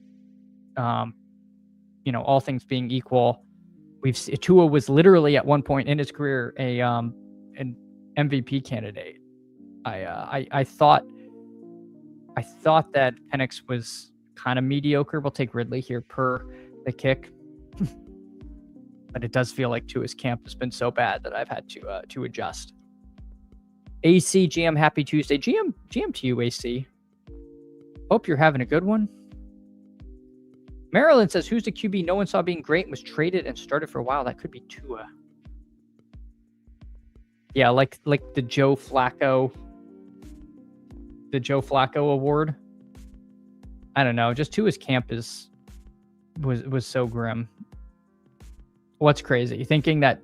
All things being equal. Tua was literally at one point in his career an MVP candidate. I thought I thought that Penix was kind of mediocre. We'll take Ridley here per the kick. But it does feel like Tua's camp has been so bad that I've had to adjust. AC, GM, happy Tuesday. GM to you, AC. Hope you're having a good one. Maryland says, who's the QB no one saw being great and was traded and started for a while? That could be Tua. Yeah, like the Joe Flacco award. I don't know. Just Tua's camp was so grim. What's crazy? Thinking that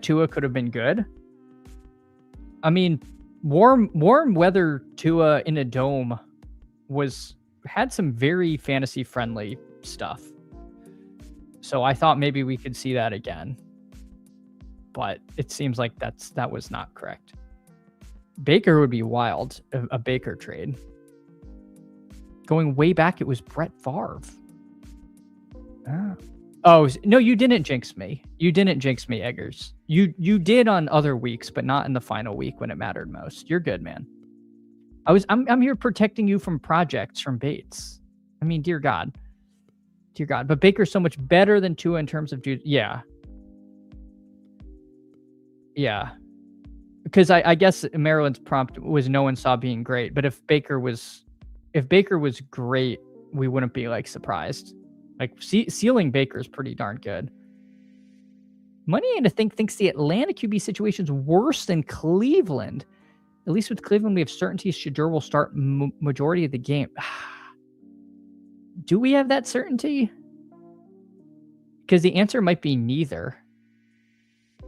Tua could have been good. I mean, warm weather Tua in a dome had some very fantasy friendly stuff. So I thought maybe we could see that again. But it seems like that was not correct. Baker would be wild, a Baker trade. Going way back, it was Brett Favre. Oh, no, you didn't jinx me. You didn't jinx me, Eggers. You did on other weeks, but not in the final week when it mattered most. You're good, man. I'm here protecting you from projects from Bates. I mean, dear God. Dear God. But Baker's so much better than Tua in terms of dude. Yeah. Yeah. Because I guess Maryland's prompt was no one saw being great. But if Baker was great, we wouldn't be like surprised. Like ceiling Baker is pretty darn good. Money and I thinks the Atlanta QB situation is worse than Cleveland. At least with Cleveland, we have certainty Shedeur will start majority of the game. Do we have that certainty? Because the answer might be neither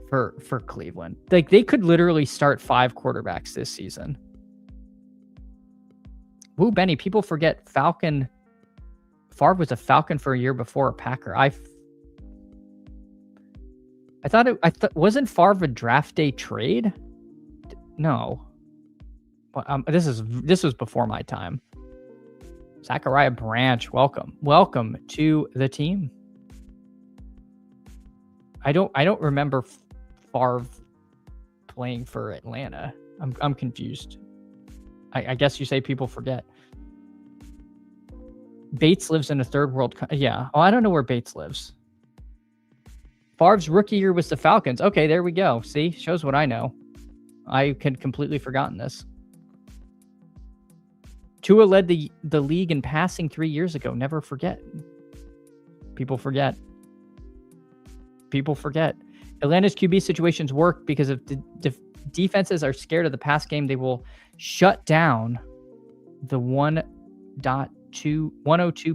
for Cleveland. Like they could literally start 5 quarterbacks this season. Woo, Benny, people forget Favre was a Falcon for a year before a Packer. I thought wasn't Favre a draft day trade? No. This was before my time. Zachariah Branch, welcome to the team. I don't remember Favre playing for Atlanta. I'm confused. I guess you say people forget. Bates lives in a third world. Yeah. Oh, I don't know where Bates lives. Favre's rookie year was the Falcons. Okay, there we go. See, shows what I know. I had completely forgotten this. Tua led the league in passing 3 years ago. Never forget. People forget. Atlanta's QB situations work because if the defenses are scared of the pass game, they will shut down the 102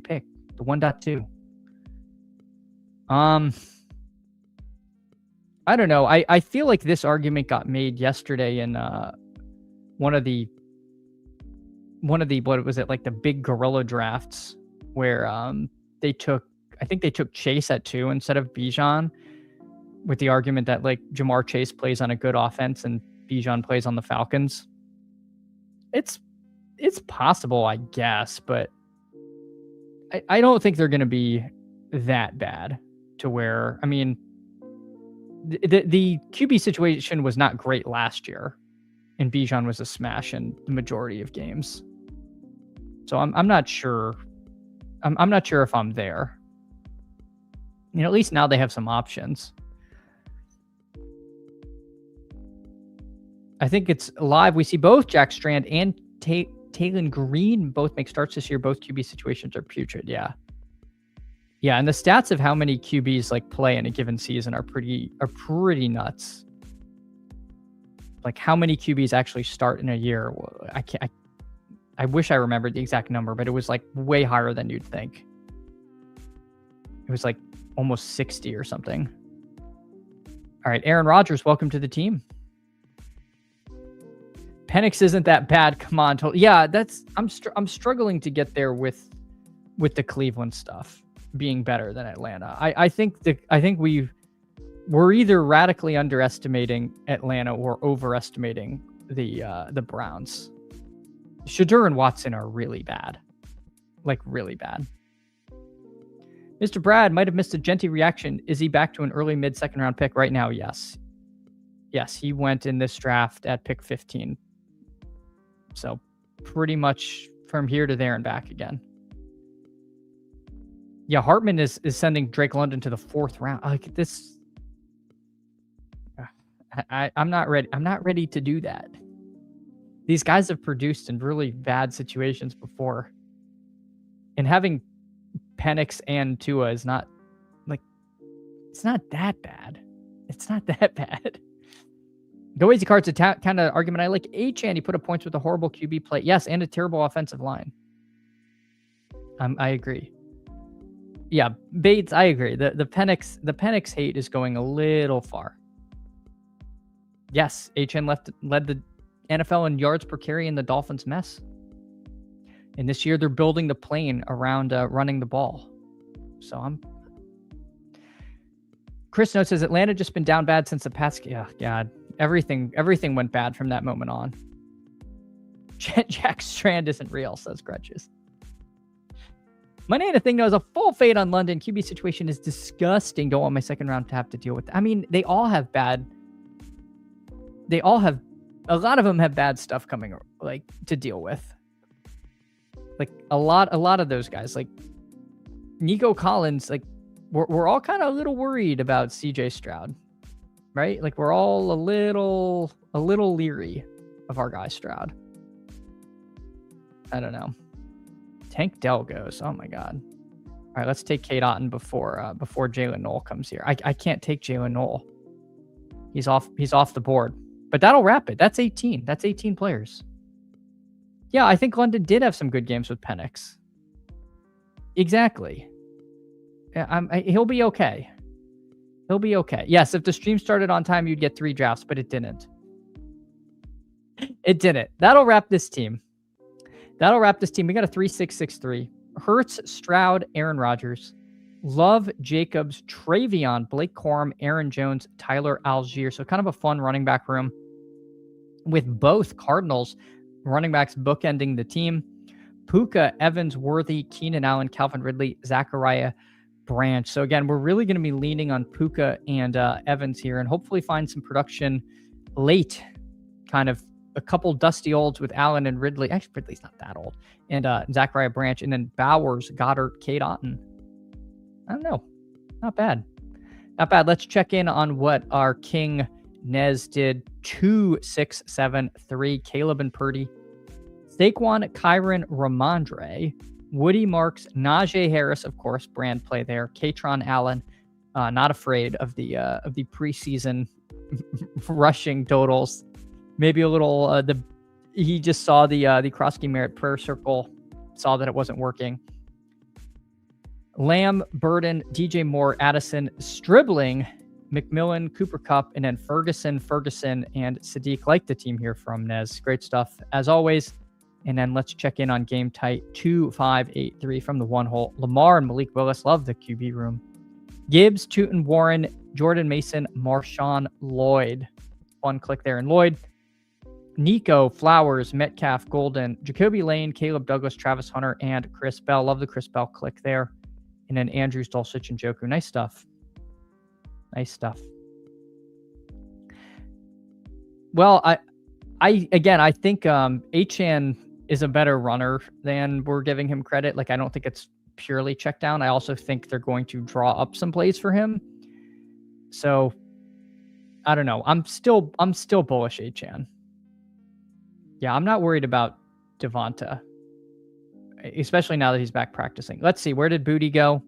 pick, the 1.2. I don't know. I feel like this argument got made yesterday in one of the what was it, like the big gorilla drafts where I think they took Chase at 2 instead of Bijan, with the argument that like Jamar Chase plays on a good offense and Bijan plays on the Falcons. It's possible, I guess, but I don't think they're going to be that bad to where, I mean, the QB situation was not great last year, and Bijan was a smash in the majority of games. So I'm not sure. I'm not sure if I'm there. You know, at least now they have some options. I think it's live. We see both Jack Strand and Taylon Green both make starts this year. Both QB situations are putrid. Yeah. Yeah, and the stats of how many QBs like play in a given season are pretty nuts. Like how many QBs actually start in a year? I wish I remembered the exact number, but it was like way higher than you'd think. It was like almost 60 or something. All right, Aaron Rodgers, welcome to the team. Penix isn't that bad. Come on, yeah, I'm struggling to get there with the Cleveland stuff being better than Atlanta. I think we're either radically underestimating Atlanta or overestimating the Browns. Shedeur and Watson are really bad. Like really bad. Mr. Brad might have missed a Genty reaction. Is he back to an early mid-second round pick right now? Yes. Yes, he went in this draft at pick 15. So pretty much from here to there and back again. Yeah, Hartman is sending Drake London to the 4th round. Like this, I'm not ready. I'm not ready to do that. These guys have produced in really bad situations before, and having Penix and Tua is not like, it's not that bad. It's not that bad. Go Easy Cards, a kind of argument I like. Achane, he put up points with a horrible QB play. Yes, and a terrible offensive line. I agree. Yeah, Bates, I agree. The Penix hate is going a little far. Yes, Achane led the NFL in yards per carry in the Dolphins' mess. And this year they're building the plane around running the ball. So Chris notes, has Atlanta just been down bad since the past? Yeah, God. Everything went bad from that moment on. Jack Strand isn't real, says Crutches. Money ain't a thing, though, is a full fade on London. QB situation is disgusting. Don't want my second round to have to deal with. I mean, they all have a lot of them have bad stuff coming, like, to deal with. Like a lot of those guys, like Nico Collins, like we're all kind of a little worried about CJ Stroud, right? Like we're all a little leery of our guy Stroud. I don't know. Tank Dell goes. Oh my God. All right, let's take Kate Otten before Jalen Knoll comes here. I can't take Jalen Knoll. He's off the board. But that'll wrap it. That's 18. That's 18 players. Yeah, I think London did have some good games with Penix. Exactly. He'll be okay. He'll be okay. Yes, if the stream started on time, you'd get 3 drafts, but it didn't. It didn't. That'll wrap this team. We got a 3-6-6-3. Hurts, Stroud, Aaron Rodgers, Love, Jacobs, Travion, Blake Corum, Aaron Jones, Tyler Algier. So kind of a fun running back room with both Cardinals running backs bookending the team. Puka, Evans, Worthy, Keenan Allen, Calvin Ridley, Zachariah Branch. So again, we're really going to be leaning on Puka and Evans here and hopefully find some production late. Kind of a couple dusty olds with Allen and Ridley. Actually, Ridley's not that old. And Zachariah Branch. And then Bowers, Goddard, Kate Otten. I don't know. Not bad. Not bad. Let's check in on what our King Nez did. 2-6-7-3. Caleb and Purdy. Saquon, Kyron, Ramondre, Woody Marks, Najee Harris, of course, brand play there. Katron Allen, not afraid of the preseason rushing totals. Maybe a little. He just saw the Krosky Merit Prayer Circle, saw that it wasn't working. Lamb, Burden, DJ Moore, Addison, Stribling, McMillan, Cooper Kupp, and then Ferguson, and Sadiq. Like the team here from Nez. Great stuff as always. And then let's check in on game tight 2-5-8-3 from the one hole. Lamar and Malik Willis, love the QB room. Gibbs, Tootin, Warren, Jordan Mason, Marshawn Lloyd. One click there in Lloyd. Nico, Flowers, Metcalf, Golden, Jacoby Lane, Caleb Douglas, Travis Hunter, and Chris Bell. Love the Chris Bell click there. And then Andrews, Dulcich, and Joku. Nice stuff. Nice stuff. Well, I think Achane is a better runner than we're giving him credit. Like, I don't think it's purely check down. I also think they're going to draw up some plays for him. So I don't know. I'm still bullish Achane. Yeah, I'm not worried about Devonta, especially now that he's back practicing. Let's see. Where did Booty go?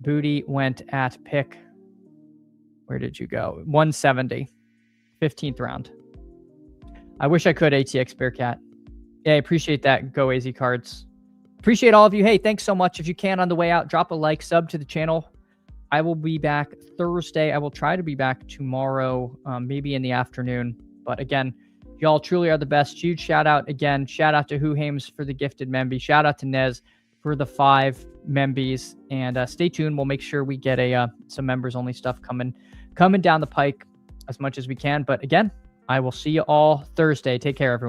Booty went at pick. Where did you go? 170. 15th round. I wish I could ATX Bearcat. Yeah, I appreciate that. Go AZ Cards. Appreciate all of you. Hey, thanks so much. If you can on the way out, drop a like, sub to the channel. I will be back Thursday. I will try to be back tomorrow, maybe in the afternoon. But again, y'all truly are the best. Huge shout out again. Shout out to Who Hames for the gifted Memby. Shout out to Nez for the 5 Membies. And stay tuned. We'll make sure we get some members only stuff coming down the pike as much as we can. But again, I will see you all Thursday. Take care, everyone.